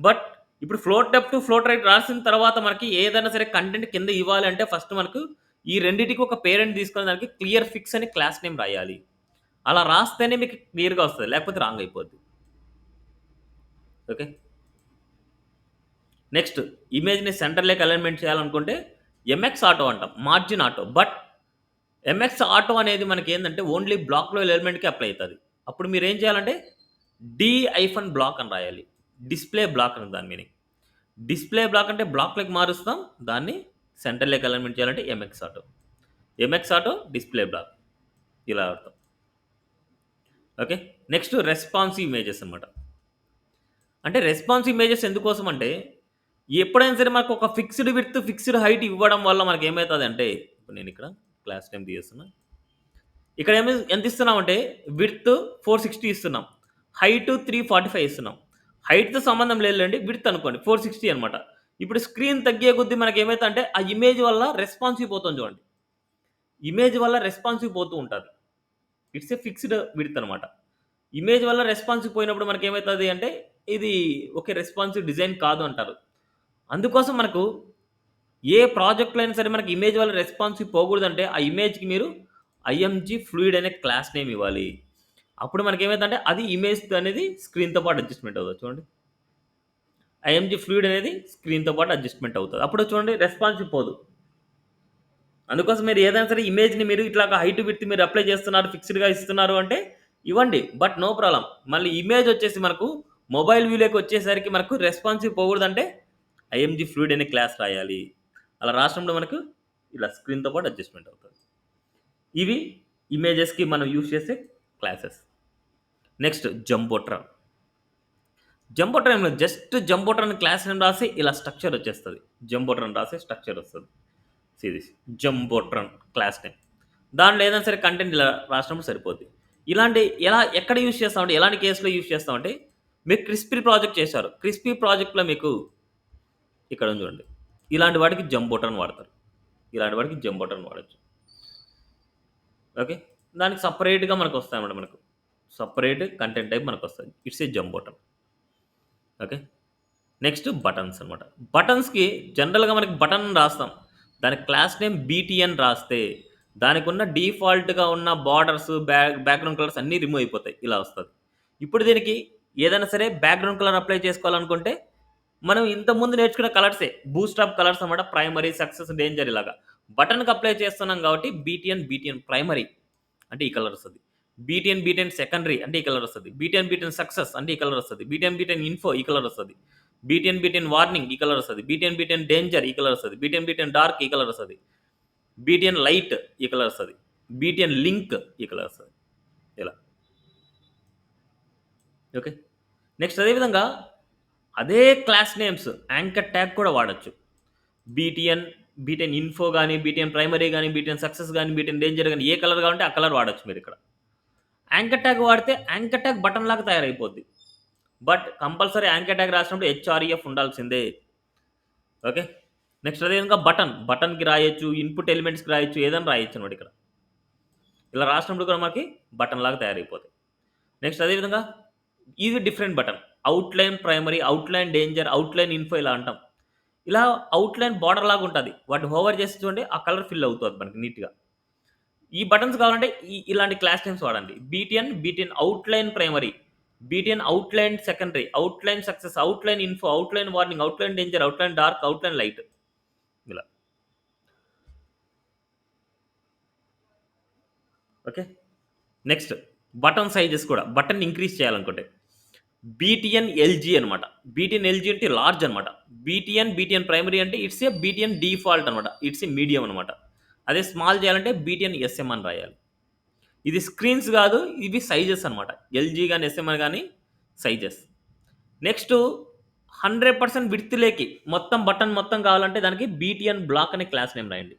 But ఇప్పుడు ఫ్లోట్ లెఫ్ట్ ఫ్లోట్ రైట్ రాసిన తర్వాత మనకి ఏదైనా సరే కంటెంట్ కింద ఇవ్వాలి అంటే ఫస్ట్ మనకు ఈ రెండింటికి ఒక పేరెంట్ తీసుకునే దానికి క్లియర్ ఫిక్స్ అని క్లాస్ నేమ్ రాయాలి. అలా రాస్తేనే మీకు క్లియర్గా వస్తుంది, లేకపోతే రాంగ్ అయిపోద్ది. ఓకే, నెక్స్ట్ ఇమేజ్ని సెంటర్లోకి అలైన్మెంట్ చేయాలనుకుంటే ఎంఎక్స్ ఆటో అంటాం, margin auto. But MX auto అనేది మనకి ఏంటంటే ఓన్లీ బ్లాక్లో ఎలిమెంట్కి అప్లై అవుతుంది. అప్పుడు మీరు ఏం చేయాలంటే D-బ్లాక్ అని రాయాలి. డిస్ప్లే బ్లాక్ అని దాని మీనింగ్. డిస్ప్లే బ్లాక్ అంటే బ్లాక్లోకి మారుస్తాం, దాన్ని సెంటర్లోకి అలైన్మెంట్ చేయాలంటే ఎంఎక్స్ ఆటో డిస్ప్లే బ్లాక్ ఇలా అర్థం. ఓకే, నెక్స్ట్ రెస్పాన్సివ్ ఇమేజెస్ అనమాట. అంటే రెస్పాన్సివ్ ఇమేజెస్ ఎందుకోసం అంటే ఎప్పుడైనా సరే మనకు ఒక ఫిక్స్డ్ విడ్త్ ఫిక్స్డ్ హైట్ ఇవ్వడం వల్ల మనకి ఏమవుతుంది అంటే, ఇప్పుడు నేను ఇక్కడ క్లాస్ నేమ్ తీస్తున్నా, ఇక్కడ ఎంత ఇస్తున్నామంటే విడ్త్ 460 ఇస్తున్నాం, హైట్ 345 ఇస్తున్నాం. హైట్తో సంబంధం లేదండి, విడ్త్ అనుకోండి 460 అనమాట. ఇప్పుడు స్క్రీన్ తగ్గే కొద్దీ మనకి ఏమవుతుంది అంటే ఆ ఇమేజ్ వల్ల రెస్పాన్సివ్ పోతుంది చూడండి. ఇమేజ్ వల్ల రెస్పాన్సివ్ పోతూ ఉంటుంది. ఇట్స్ ఏ ఫిక్స్డ్ విడ్త్ అనమాట. ఇమేజ్ వల్ల రెస్పాన్సివ్ పోయినప్పుడు మనకేమవుతుంది అంటే ఇది ఓకే రెస్పాన్సివ్ డిజైన్ కాదు అంటారు. అందుకోసం మనకు ఏ ప్రాజెక్ట్‌లో అయినా సరే మనకి ఇమేజ్ వల్ల రెస్పాన్సివ్ పోకూడదంటే ఆ ఇమేజ్‌కి మీరు ఐఎంజీ ఫ్లూయిడ్ అనే క్లాస్ నేమ్ ఇవ్వాలి. అప్పుడు మనకేమైందంటే అది ఇమేజ్ అనేది స్క్రీన్‌తో పాటు అడ్జస్ట్‌మెంట్ అవుతుంది. చూడండి. ఐఎంజీ ఫ్లూయిడ్ అనేది స్క్రీన్‌తో పాటు అడ్జస్ట్‌మెంట్ అవుతుంది. అప్పుడు చూడండి రెస్పాన్సివ్ పోదు. అందుకోసం మీరు ఏదైనా సరే ఇమేజ్‌ని మీరు ఇట్లాగా హైట్ విడ్త్ మీరు అప్లై చేస్తున్నారు, ఫిక్స్డ్‌గా ఇస్తున్నారు అంటే ఇవ్వండి. But no problem. మళ్ళీ ఇమేజ్ వచ్చేసి మనకు మొబైల్ వ్యూలోకి వచ్చేసరికి మనకు రెస్పాన్సివ్ పోకూడదంటే ఐఎంజీ ఫ్లూయిడ్ అనే క్లాస్ రాయాలి. అలా రాసినప్పుడు మనకు ఇలా స్క్రీన్‌తో పాటు అడ్జస్ట్‌మెంట్ అవుతుంది. ఇవి ఇమేజెస్‌కి మనం యూజ్ చేసే classes. Next jumbotron. Jumbotron just jumbotron class name రాసి ఇలా స్ట్రక్చర్ వచ్చేస్తుంది. జంబోట్రాన్ రాసి స్ట్రక్చర్ వస్తుంది. Series jumbotron class name. దాంట్లో ఏదైనా సరే కంటెంట్ ఇలా రాసినప్పుడు సరిపోద్ది. ఇలాంటి ఎక్కడ యూజ్ చేస్తామంటే ఎలాంటి కేసులో యూజ్ చేస్తామంటే మీరు క్రిస్పీ ప్రాజెక్ట్ చేశారు. క్రిస్పీ ప్రాజెక్ట్లో మీకు ఇక్కడ ఉంది చూడండి. ఇలాంటి వాటికి జంబోట్రాన్ వాడతారు. ఇలాంటి వాటికి జంబోట్రాన్ వాడచ్చు. ఓకే. దానికి సపరేట్‌గా మనకు వస్తాయన్నమాట. మనకు సపరేట్ కంటెంట్ టైప్ మనకు వస్తుంది. It's a jumbotron. Okay. Next buttons అనమాట. బటన్స్‌కి జనరల్‌గా మనకి బటన్ రాస్తాం. దాని క్లాస్ నేమ్ బీటీఎన్ రాస్తే దానికున్న డిఫాల్ట్‌గా ఉన్న బార్డర్స్, బ్యాక్‌గ్రౌండ్ కలర్స్ అన్నీ రిమూవ్ అయిపోతాయి. ఇలా వస్తది. ఇప్పుడు దీనికి ఏదైనా సరే బ్యాక్‌గ్రౌండ్ కలర్ అప్లై చేసుకోవాలనుకుంటే మనం ఇంతకుముందు నేర్చుకున్న కలర్సే బూస్ట్రాప్ కలర్స్ అనమాట. ప్రైమరీ, సక్సెస్, డేంజర్ ఇలాగా. బటన్‌కి అప్లై చేస్తున్నాం కాబట్టి బీటీఎన్ ప్రైమరీ అంటే ఈ కలర్ వస్తది. బీటీఎన్ సెకండరీ అంటే ఈ కలర్ వస్తది. బీటీఎన్ సక్సెస్ అంటే ఈ కలర్ వస్తది. బీటీఎన్ ఇన్ఫో ఈ కలర్ వస్తది. బీటీఎన్ వార్నింగ్ ఈ కలర్ వస్తది. బీటీఎన్ డేంజర్ ఈ కలర్ వస్తది. బీటీఎన్ డార్క్ ఈ కలర్ వస్తది. బీటీఎన్ లైట్ ఈ కలర్ వస్తది. బీటీఎన్ లింక్ ఈ కలర్ వస్తది. ఇలా. ఓకే. నెక్స్ట్ అదేవిధంగా అదే క్లాస్ నేమ్స్ యాంకర్ ట్యాగ్ కూడా వాడచ్చు. బీటీఎన్ ఇన్ఫో కానీ, బీటీఎన్ ప్రైమరీ కానీ, బీటీఎన్ సక్సెస్ కానీ, బీటీఎన్ డేంజర్ కానీ ఏ కలర్ కావాలంటే ఆ కలర్ వాడచ్చు మీరు ఇక్కడ. యాంకర్ ట్యాగ్ వాడితే యాంకర్ ట్యాగ్ బటన్ లాగా తయారైపోద్ది. బట్ కంపల్సరీ యాంకర్ ట్యాగ్ రాసినప్పుడు హెచ్ఆర్ఈఎఫ్ ఉండాల్సిందే. ఓకే. నెక్స్ట్ అదేవిధంగా బటన్కి రాయొచ్చు, ఇన్పుట్ ఎలిమెంట్స్కి రాయొచ్చు, ఏదైనా రాయొచ్చు అనమాట ఇక్కడ. ఇలా రాసినప్పుడు కూడా మనకి బటన్ లాగా తయారైపోతాయి. నెక్స్ట్ అదేవిధంగా ఇది different button. Outline primary, outline danger, outline info ఇలా అంటాం. ఇలా అవుట్లైన్ బార్డర్ లాగా ఉంటుంది. వాటిని హోవర్ చేసి చూడండి ఆ కలర్ ఫిల్ అవుతుంది మనకి నీట్గా. ఈ బటన్స్ కావాలంటే ఇలాంటి క్లాస్ నేమ్స్ వాడండి. BTN outline primary, BTN outline secondary, outline success, outline info, outline warning, outline danger, outline dark, outline light ఇలా. ఓకే. నెక్స్ట్ బటన్ సైజెస్ కూడా బటన్ ఇంక్రీజ్ చేయాలనుకుంటే బీటీఎన్ ఎల్జీ అనమాట. బీటీఎన్ ఎల్జీ అంటే large అనమాట. BTN primary అంటే it's a BTN default అనమాట. It's a medium అనమాట. అదే స్మాల్ చేయాలంటే బీటీఎన్ ఎస్ఎం అని రాయాలి. ఇది స్క్రీన్స్ కాదు, ఇవి సైజెస్ అనమాట. ఎల్జీ కానీ ఎస్ఎం కానీ సైజెస్. నెక్స్ట్ 100% విడ్త్లేకి మొత్తం బటన్ మొత్తం కావాలంటే దానికి బీటీఎన్ బ్లాక్ అనే క్లాస్ నేమ్ రాయండి.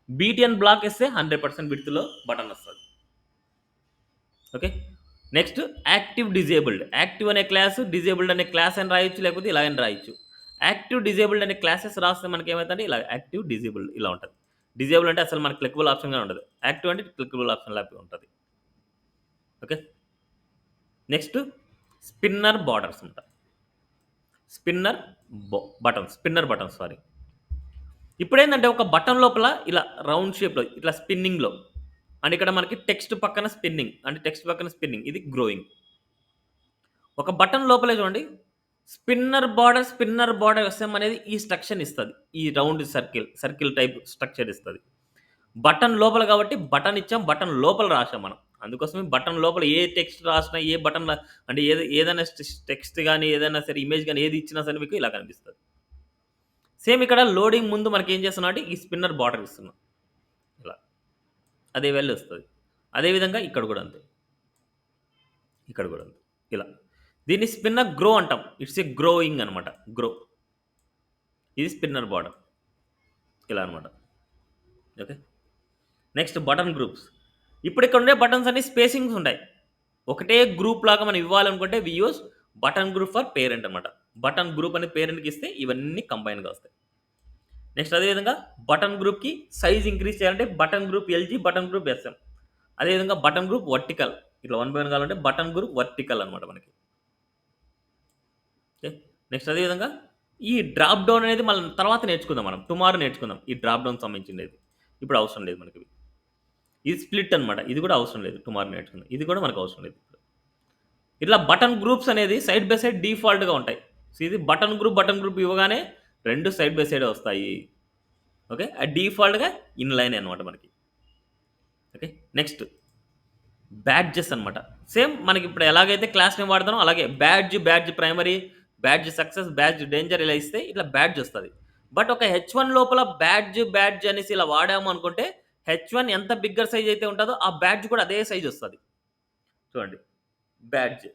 బీటీఎన్ బ్లాక్ ఇస్తే 100% విడ్త్లో బటన్ వస్తుంది. Okay. Next active disabled. Active అనే క్లాస్, డిజేబుల్డ్ అనే క్లాస్ అని రాయొచ్చు, లేకపోతే ఇలా అని రాయొచ్చు. యాక్టివ్ డిజేబుల్డ్ అనే క్లాసెస్ రాస్తే మనకి ఏమవుతుందంటే ఇలా యాక్టివ్ డిజేబుల్డ్ ఇలా ఉంటుంది. డిజేబుల్ అంటే అసలు మనకి క్లికబుల్ ఆప్షన్గా ఉండదు. యాక్టివ్ అంటే క్లికబుల్ ఆప్షన్ లాగా ఉంటుంది. ఓకే. నెక్స్ట్ స్పిన్నర్ బార్డర్స్ ఉంటాయి. Spinner buttons sorry. ఇప్పుడు ఏంటంటే ఒక బటన్ లోపల ఇలా రౌండ్ షేప్లో ఇట్లా స్పిన్నింగ్లో అండ్ ఇక్కడ మనకి టెక్స్ట్ పక్కన స్పిన్నింగ్ ఇది గ్రోయింగ్. ఒక బటన్ లోపలే చూడండి స్పిన్నర్ బార్డర్ ఎస్ఎం అనేది ఈ స్ట్రక్చర్ ఇస్తుంది. ఈ రౌండ్ సర్కిల్ టైప్ స్ట్రక్చర్ ఇస్తుంది. బటన్ లోపల కాబట్టి బటన్ ఇచ్చాం, బటన్ లోపల రాసాం మనం. అందుకోసమే బటన్ లోపల ఏ టెక్స్ట్ రాసినా, ఏ బటన్ అంటే ఏదైనా టెక్స్ట్ కానీ ఏదైనా సరే ఇమేజ్ కానీ ఏది ఇచ్చినా సరే మీకు ఇలా కనిపిస్తుంది. సేమ్ ఇక్కడ లోడింగ్ ముందు మనకి ఏం చేస్తున్నాం అంటే ఈ స్పిన్నర్ బార్డర్ ఇస్తున్నాం ఇలా, అదే వాల్యూ వస్తుంది. అదేవిధంగా ఇక్కడ కూడా అంతే ఇలా. దీన్ని స్పిన్నర్ గ్రో అంటాం. ఇట్స్ ఏ గ్రోయింగ్ అనమాట. గ్రో ఇది స్పిన్నర్ బార్డర్ ఇలా అనమాట. ఓకే. Next button groups. ఇప్పుడు ఇక్కడ ఉండే బటన్స్ అన్ని స్పేసింగ్స్ ఉంటాయి. ఒకటే గ్రూప్ లాగా మనం ఇవ్వాలనుకుంటే we use button group for parent అనమాట. బటన్ గ్రూప్ అనే పేరెంట్కి ఇస్తే ఇవన్నీ కంబైన్గా వస్తాయి. నెక్స్ట్ అదేవిధంగా బటన్ గ్రూప్కి సైజ్ ఇంక్రీజ్ చేయాలంటే button group LG, button group SM. అదేవిధంగా బటన్ గ్రూప్ వర్టికల్, ఇట్లా 1/1 కావాలంటే బటన్ గ్రూప్ వర్టికల్ అనమాట మనకి. ఓకే. నెక్స్ట్ అదేవిధంగా ఈ డ్రాప్ డౌన్ అనేది మళ్ళీ తర్వాత నేర్చుకుందాం, మనం టుమారో నేర్చుకుందాం ఈ డ్రాప్ డౌన్ సంబంధించినది. ఇప్పుడు అవసరం లేదు మనకి. ఇది స్ప్లిట్ అనమాట, ఇది కూడా అవసరం లేదు, టుమారో నేర్చుకుందాం. ఇది కూడా మనకు అవసరం లేదు. ఇట్లా బటన్ గ్రూప్స్ అనేది సైడ్ బై సైడ్ డిఫాల్ట్గా ఉంటాయి. సో ఇది బటన్ గ్రూప్ ఇవ్వగానే 2 సైడ్ బై సైడ్ వస్తాయి. ఓకే, అది డిఫాల్ట్గా ఇన్లైన్ అనమాట మనకి. ఓకే. నెక్స్ట్ బ్యాడ్జెస్ అనమాట. సేమ్ మనకి ఇప్పుడు ఎలాగైతే క్లాస్ నేమ్ వాడతామో అలాగే badge primary, badge success, badge danger ఇలా ఇస్తే ఇట్లా బ్యాడ్జ్ వస్తుంది. బట్ ఒక H1 లోపల బ్యాడ్జ్ అనేసి ఇలా వాడాము అనుకుంటే H1 ఎంత బిగ్గర్ సైజ్ అయితే ఉంటుందో ఆ బ్యాడ్జ్ కూడా అదే సైజ్ వస్తుంది. చూడండి, బ్యాడ్జ్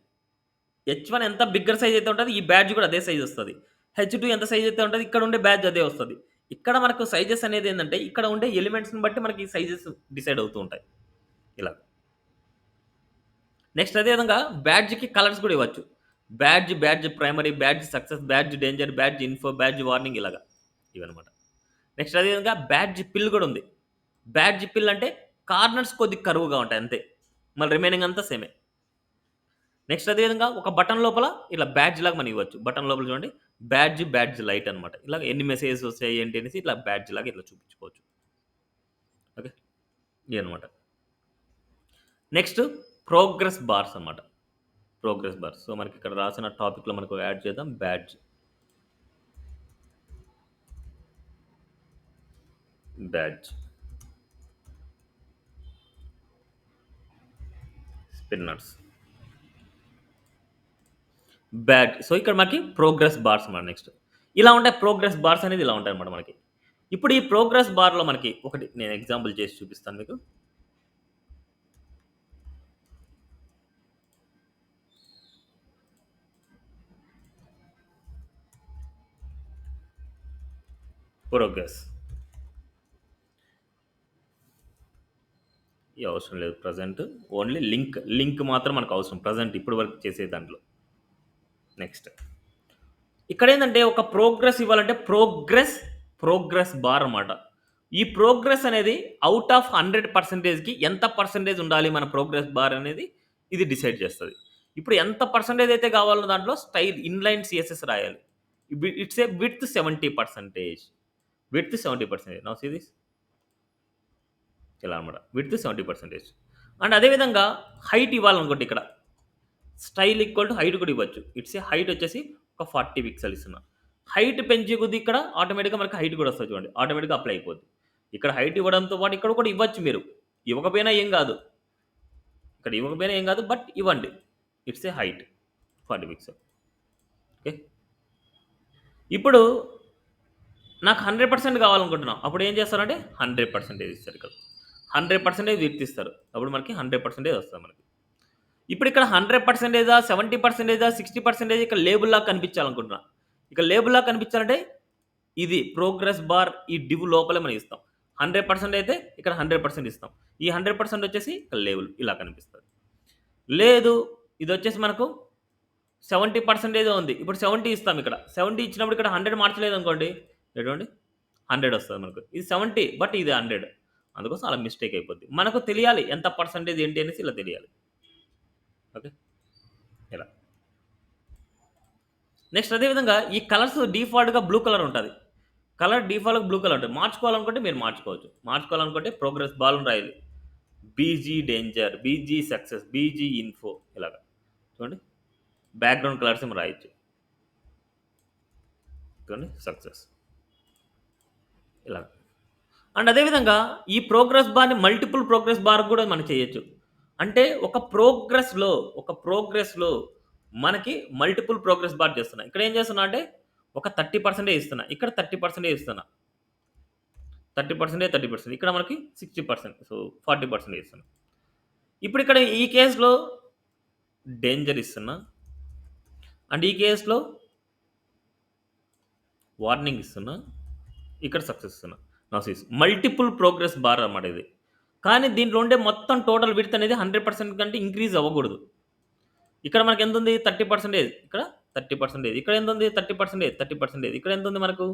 H1 ఎంత బిగ్గర్ సైజ్ అయితే ఉంటుంది ఈ బ్యాడ్జ్ కూడా అదే సైజ్ వస్తుంది. H2 ఎంత సైజ్ అయితే ఉంటుంది ఇక్కడ ఉండే బ్యాడ్జ్ అదే వస్తుంది. ఇక్కడ మనకు సైజెస్ అనేది ఏంటంటే ఇక్కడ ఉండే ఎలిమెంట్స్ని బట్టి మనకి సైజెస్ డిసైడ్ అవుతూ ఉంటాయి ఇలా. నెక్స్ట్ అదేవిధంగా బ్యాడ్జ్కి కలర్స్ కూడా ఇవ్వచ్చు. Badge primary, badge success, badge danger, badge info, badge warning ఇలాగా ఇవన్నమాట. నెక్స్ట్ అదేవిధంగా బ్యాడ్జ్ పిల్ కూడా ఉంది. బ్యాడ్జ్ పిల్ అంటే కార్నర్స్ కొద్ది కరువుగా ఉంటాయి అంతే, మళ్ళీ రిమైనింగ్ అంతా సేమే. నెక్స్ట్ అదేవిధంగా ఒక బటన్ లోపల ఇలా బ్యాడ్జ్ లాగా మనం ఇవ్వచ్చు. బటన్ లోపల చూడండి బ్యాడ్జ్ లైట్ అనమాట. ఇలా ఎన్ని మెసేజెస్ వస్తాయి ఏంటి అనేసి ఇట్లా బ్యాడ్జ్ లాగా ఇట్లా చూపించుకోవచ్చు. ఓకే, ఇది అనమాట. నెక్స్ట్ ప్రోగ్రెస్ బార్స్ అనమాట. Progress bars. సో మనకి ఇక్కడ రాసిన టాపిక్లో మనకు యాడ్ చేద్దాం బ్యాడ్జ్ స్పిన్నర్స్ బ్యాడ్. సో ఇక్కడ మనకి ప్రోగ్రెస్ బార్స్ అన్నమాట. నెక్స్ట్ ఇలా ఉంటాయి ప్రోగ్రెస్ బార్స్ అనేది, ఇలా ఉంటాయి అనమాట మనకి. ఇప్పుడు ఈ ప్రోగ్రెస్ బార్లో మనకి ఒకటి నేను ఎగ్జాంపుల్ చేసి చూపిస్తాను మీకు. ప్రోగ్రెస్ ఈ అవసరం లేదు ప్రజెంట్, ఓన్లీ లింక్ మాత్రం మనకు అవసరం ప్రజెంట్ ఇప్పుడు వరకు చేసే దాంట్లో. నెక్స్ట్ ఇక్కడ ఏంటంటే ఒక ప్రోగ్రెస్ ఇవ్వాలంటే ప్రోగ్రెస్ బార్ అన్నమాట. ఈ ప్రోగ్రెస్ అనేది అవుట్ ఆఫ్ 100%కి ఎంత పర్సెంటేజ్ ఉండాలి మన ప్రోగ్రెస్ బార్ అనేది ఇది డిసైడ్ చేస్తుంది. ఇప్పుడు ఎంత పర్సెంటేజ్ అయితే కావాలో దాంట్లో స్టైల్ ఇన్లైన్ సిఎస్ఎస్ రాయాలి. It's a width 70%. Now see this ఇలా అనమాట, విత్ 70%. అండ్ అదేవిధంగా హైట్ ఇవ్వాలనుకోండి, ఇక్కడ స్టైల్ ఈక్వల్ టు హైట్ కూడా ఇవ్వచ్చు. ఇట్స్ ఏ హైట్ వచ్చేసి ఒక 40 పిక్సెల్ ఇస్తున్నా. హైట్ పెంచే కొద్ది ఇక్కడ ఆటోమేటిక్గా మనకి హైట్ కూడా వస్తుంది చూడండి, ఆటోమేటిక్గా అప్లై అయిపోద్ది. ఇక్కడ హైట్ ఇవ్వడంతో పాటు ఇక్కడ కూడా ఇవ్వచ్చు, మీరు ఇవ్వకపోయినా ఏం కాదు, బట్ ఇవ్వండి. It's a height 40 pixel. Okay, ఇప్పుడు నాకు 100% కావాలనుకుంటున్నాం, అప్పుడు ఏం చేస్తారంటే 100% ఇస్తారు. ఇక్కడ 100% విత్ ఇస్తారు, అప్పుడు మనకి 100% వస్తుంది మనకి. ఇప్పుడు ఇక్కడ 100%, 70%, 60% ఇక్కడ లేబుల్లా కనిపించాలనుకుంటున్నా. ఇక్కడ లేబుల్లా కనిపించాలంటే ఇది ప్రోగ్రెస్ బార్ ఈ డివ్ లోపలే మనం ఇస్తాం. 100% అయితే ఇక్కడ 100% ఇస్తాం. ఈ 100% వచ్చేసి ఇక్కడ లేబుల్ ఇలా కనిపిస్తుంది. లేదు ఇది వచ్చేసి మనకు 70% ఉంది, ఇప్పుడు 70 ఇస్తాం. ఇక్కడ 70 ఇచ్చినప్పుడు ఇక్కడ 100 మార్చలేదు అనుకోండి, ఎటువంటి 100 వస్తుంది మనకు. ఇది 70 బట్ ఇది 100, అందుకోసం అలా మిస్టేక్ అయిపోద్ది. మనకు తెలియాలి ఎంత పర్సంటేజ్ ఏంటి అనేసి ఇలా తెలియాలి. ఓకే, ఇలా. నెక్స్ట్ అదేవిధంగా ఈ కలర్స్ డిఫాల్ట్గా బ్లూ కలర్ ఉంటుంది. కలర్ డిఫాల్ట్గా బ్లూ కలర్ ఉంటుంది. మార్చుకోవాలనుకుంటే మీరు మార్చుకోవచ్చు. మార్చుకోవాలనుకుంటే ప్రోగ్రెస్ బాల్ రాయాలి, BG danger, BG success, BG info ఇలాగా చూడండి. బ్యాక్గ్రౌండ్ కలర్స్ ఏమో రాయొచ్చు చూడండి, సక్సెస్ ఇలా. అండ్ అదేవిధంగా ఈ ప్రోగ్రెస్ బార్ని మల్టిపుల్ ప్రోగ్రెస్ బార్ కూడా మనం చేయొచ్చు. అంటే ఒక ప్రోగ్రెస్లో మనకి మల్టిపుల్ ప్రోగ్రెస్ బార్ చేస్తున్నా. ఇక్కడ ఏం చేస్తున్నా అంటే ఒక 30% ఇస్తున్నా, ఇక్కడ 30% ఇస్తున్నా, 30%, ఇక్కడ మనకి 60%, సో 40% ఇస్తున్నా. ఇప్పుడు ఇక్కడ ఈ కేసులో డేంజర్ ఇస్తున్నా, అండ్ ఈ కేసులో వార్నింగ్ ఇస్తున్నా, ఇక్కడ సక్సెస్ ఇస్తున్నా. నా సీస్ మల్టిపుల్ ప్రోగ్రెస్ బార్ అన్నమాట ఇది. కానీ దీంట్లో ఉండే మొత్తం టోటల్ విడ్త్ అనేది 100% కంటే ఇంక్రీజ్ అవ్వకూడదు. ఇక్కడ మనకి ఎంత ఉంది 30%, ఇక్కడ 30%, ఇక్కడ ఎంత ఉంది 30%, ఇక్కడ ఎంత ఉంది మనకు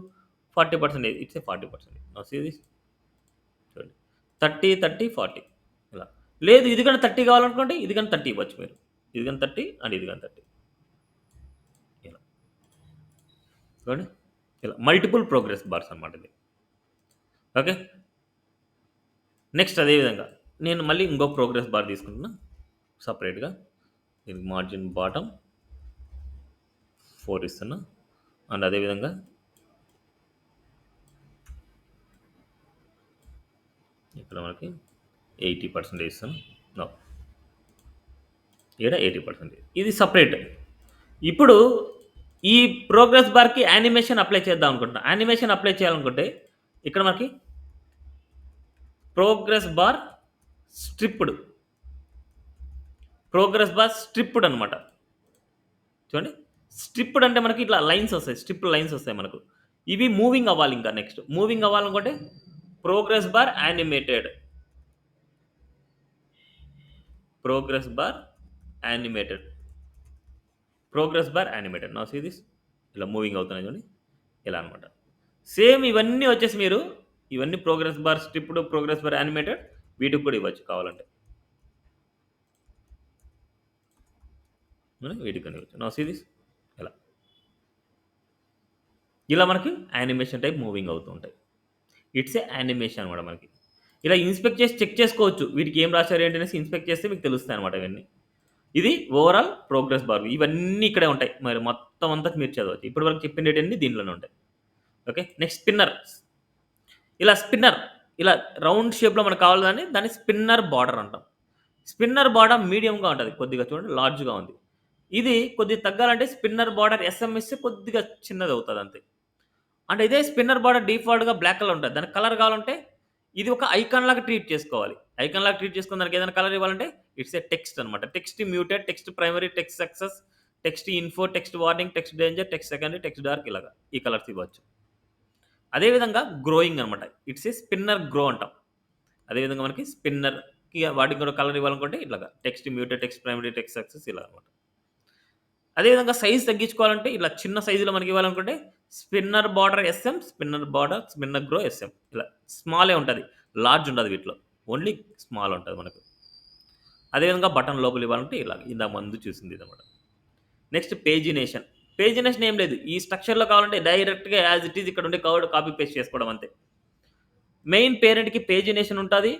40%. It's a 40%. Now see this చూడండి 30 30 40 ఇలా. లేదు ఇది కానీ 30 కావాలనుకోండి, ఇది కానీ 30 ఇవ్వచ్చు మీరు. ఇది కానీ 30 అండ్ ఇది కానీ 30 ఇలా చూడండి. ఇలా మల్టిపుల్ ప్రోగ్రెస్ బార్స్ అనమాట ఇది. ఓకే, నెక్స్ట్ అదేవిధంగా నేను మళ్ళీ ఇంకో ప్రోగ్రెస్ బార్ తీసుకుంటున్నా సపరేట్గా. దీనికి మార్జిన్ బాటమ్ 4 ఇస్తున్నా, అండ్ అదేవిధంగా ఇక్కడ మనకి 80% ఇస్తాను. నో, ఇక్కడ 80%. ఇది సపరేట్. ఇప్పుడు ఈ ప్రోగ్రెస్ బార్కి యానిమేషన్ అప్లై చేద్దాం అనుకుంటున్నా. యానిమేషన్ అప్లై చేయాలనుకుంటే ఇక్కడ మనకి ప్రోగ్రెస్ బార్ స్ట్రిప్డ్ అనమాట. చూడండి, స్ట్రిప్డ్ అంటే మనకి ఇట్లా లైన్స్ వస్తాయి, స్ట్రిప్ లైన్స్ వస్తాయి మనకు. ఇవి మూవింగ్ అవ్వాలి. ఇంకా నెక్స్ట్ మూవింగ్ అవ్వాలనుకుంటే ప్రోగ్రెస్ బార్ యానిమేటెడ్ నా సీ దిస్ ఇలా మూవింగ్ అవుతున్నాయి చూడండి, ఇలా అనమాట. సేమ్ ఇవన్నీ వచ్చేసి మీరు ఇవన్నీ progress bar striped, progress bar animated, వీటికి కూడా ఇవ్వచ్చు కావాలంటే. వీటికి కూడా ఇవ్వచ్చు. నా సీ దిస్ ఇలా మనకి యానిమేషన్ టైప్ మూవింగ్ అవుతూ ఉంటాయి. ఇట్స్ ఏ యానిమేషన్ అనమాట. మనకి ఇలా ఇన్స్పెక్ట్ చేసి చెక్ చేసుకోవచ్చు, వీటికి ఏం రాశారు ఏంటి అనేసి ఇన్స్పెక్ట్ చేస్తే మీకు తెలుస్తాయి అనమాట ఇవన్నీ. ఇది ఓవరాల్ ప్రోగ్రెస్ బార్. ఇవన్నీ ఇక్కడే ఉంటాయి, మరి మొత్తం అంతా మీరు చదవచ్చు. ఇప్పటి వరకు చెప్పినవన్నీ దీనిలోనే ఉంటాయి. ఓకే, నెక్స్ట్ స్పిన్నర్ ఇలా రౌండ్ షేప్లో మనకు కావాలని దాన్ని స్పిన్నర్ బార్డర్ అంటాం. స్పిన్నర్ బార్డర్ మీడియంగా ఉంటుంది, కొద్దిగా చూడండి లార్జ్గా ఉంది. ఇది కొద్దిగా తగ్గాలంటే స్పిన్నర్ బార్డర్ ఎస్ఎంఎస్ కొద్దిగా చిన్నది అవుతుంది అంతే. అంటే ఇదే స్పిన్నర్ బార్డర్ డిఫాల్ట్గా బ్లాక్ కలర్ ఉంటుంది. దానికి కలర్ కావాలంటే ఇది ఒక ఐకాన్ లాగా ట్రీట్ చేసుకోవాలి. ఐకాన్ లాగా ట్రీట్ చేసుకుని దానికి ఏదైనా కలర్ ఇవ్వాలంటే ఇట్స్ ఏ టెక్స్ట్ అనమాట. Text muted, text primary, text success, text info, text warning, text danger, text secondary, text dark, ఇలాగా ఈ కలర్స్ ఇవ్వచ్చు. అదేవిధంగా గ్రోయింగ్ అనమాట. ఇట్స్ ఏ స్పిన్నర్ గ్రో అంటాం. అదేవిధంగా మనకి స్పిన్నర్కి వాటికి కూడా కలర్ ఇవ్వాలనుకుంటే ఇట్లాగా text muted, text primary, text success, ఇలా అనమాట. అదేవిధంగా సైజ్ తగ్గించుకోవాలంటే ఇలా చిన్న సైజులో మనకి ఇవ్వాలనుకుంటే spinner border SM, spinner grow SM, ఇలా స్మాలే ఉంటుంది, లార్జ్ ఉండదు వీటిలో, ఓన్లీ స్మాల్ ఉంటుంది మనకు. అదేవిధంగా బటన్ లోపల ఇవ్వాలంటే ఇలా ఇందా ముందు చూసింది ఇదన్నమాట. నెక్స్ట్ పేజినేషన్ ఏం లేదు, ఈ స్ట్రక్చర్లో కావాలంటే డైరెక్ట్గా యాజ్ ఇట్ ఈజ్ ఇక్కడ ఉండే కవర్డ్ కాపీ పేస్ట్ చేసుకోవడం అంతే. మెయిన్ పేరెంట్కి పేజినేషన్ ఉంటుంది,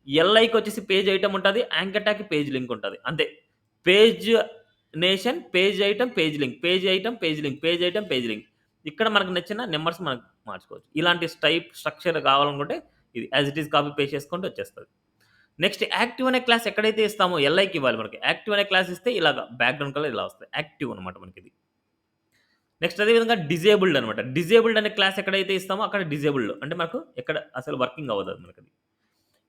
ఎల్ఐకి వచ్చేసి పేజ్ ఐటమ్ ఉంటుంది, యాంకర్ ట్యాగ్కి పేజ్ లింక్ ఉంటుంది అంతే. Page nation, page item, page link, page item, page link, page item, page link. ఇక్కడ మనకు నచ్చిన నెంబర్స్ మనకు మార్చుకోవచ్చు. ఇలాంటి టైప్ స్ట్రక్చర్ కావాలనుకుంటే ఇది as it is copy paste చేసుకుంటే వచ్చేస్తుంది. నెక్స్ట్ యాక్టివ్ అనే క్లాస్ ఎక్కడైతే ఇస్తామో ఎల్ఐకి ఇవ్వాలి మనకి. యాక్టివ్ అనే క్లాస్ ఇస్తే ఇలాగ బ్యాక్గ్రౌండ్ కలర్ ఇలా వస్తాయి, యాక్టివ్ అనమాట మనకి ఇది. నెక్స్ట్ అదేవిధంగా డిజేబుల్డ్ అనమాట. డిజేబుల్డ్ అనే క్లాస్ ఎక్కడైతే ఇస్తామో అక్కడ డిజేబుల్డ్ అంటే మనకు ఎక్కడ అసలు వర్కింగ్ అవ్వదు అది మనకి.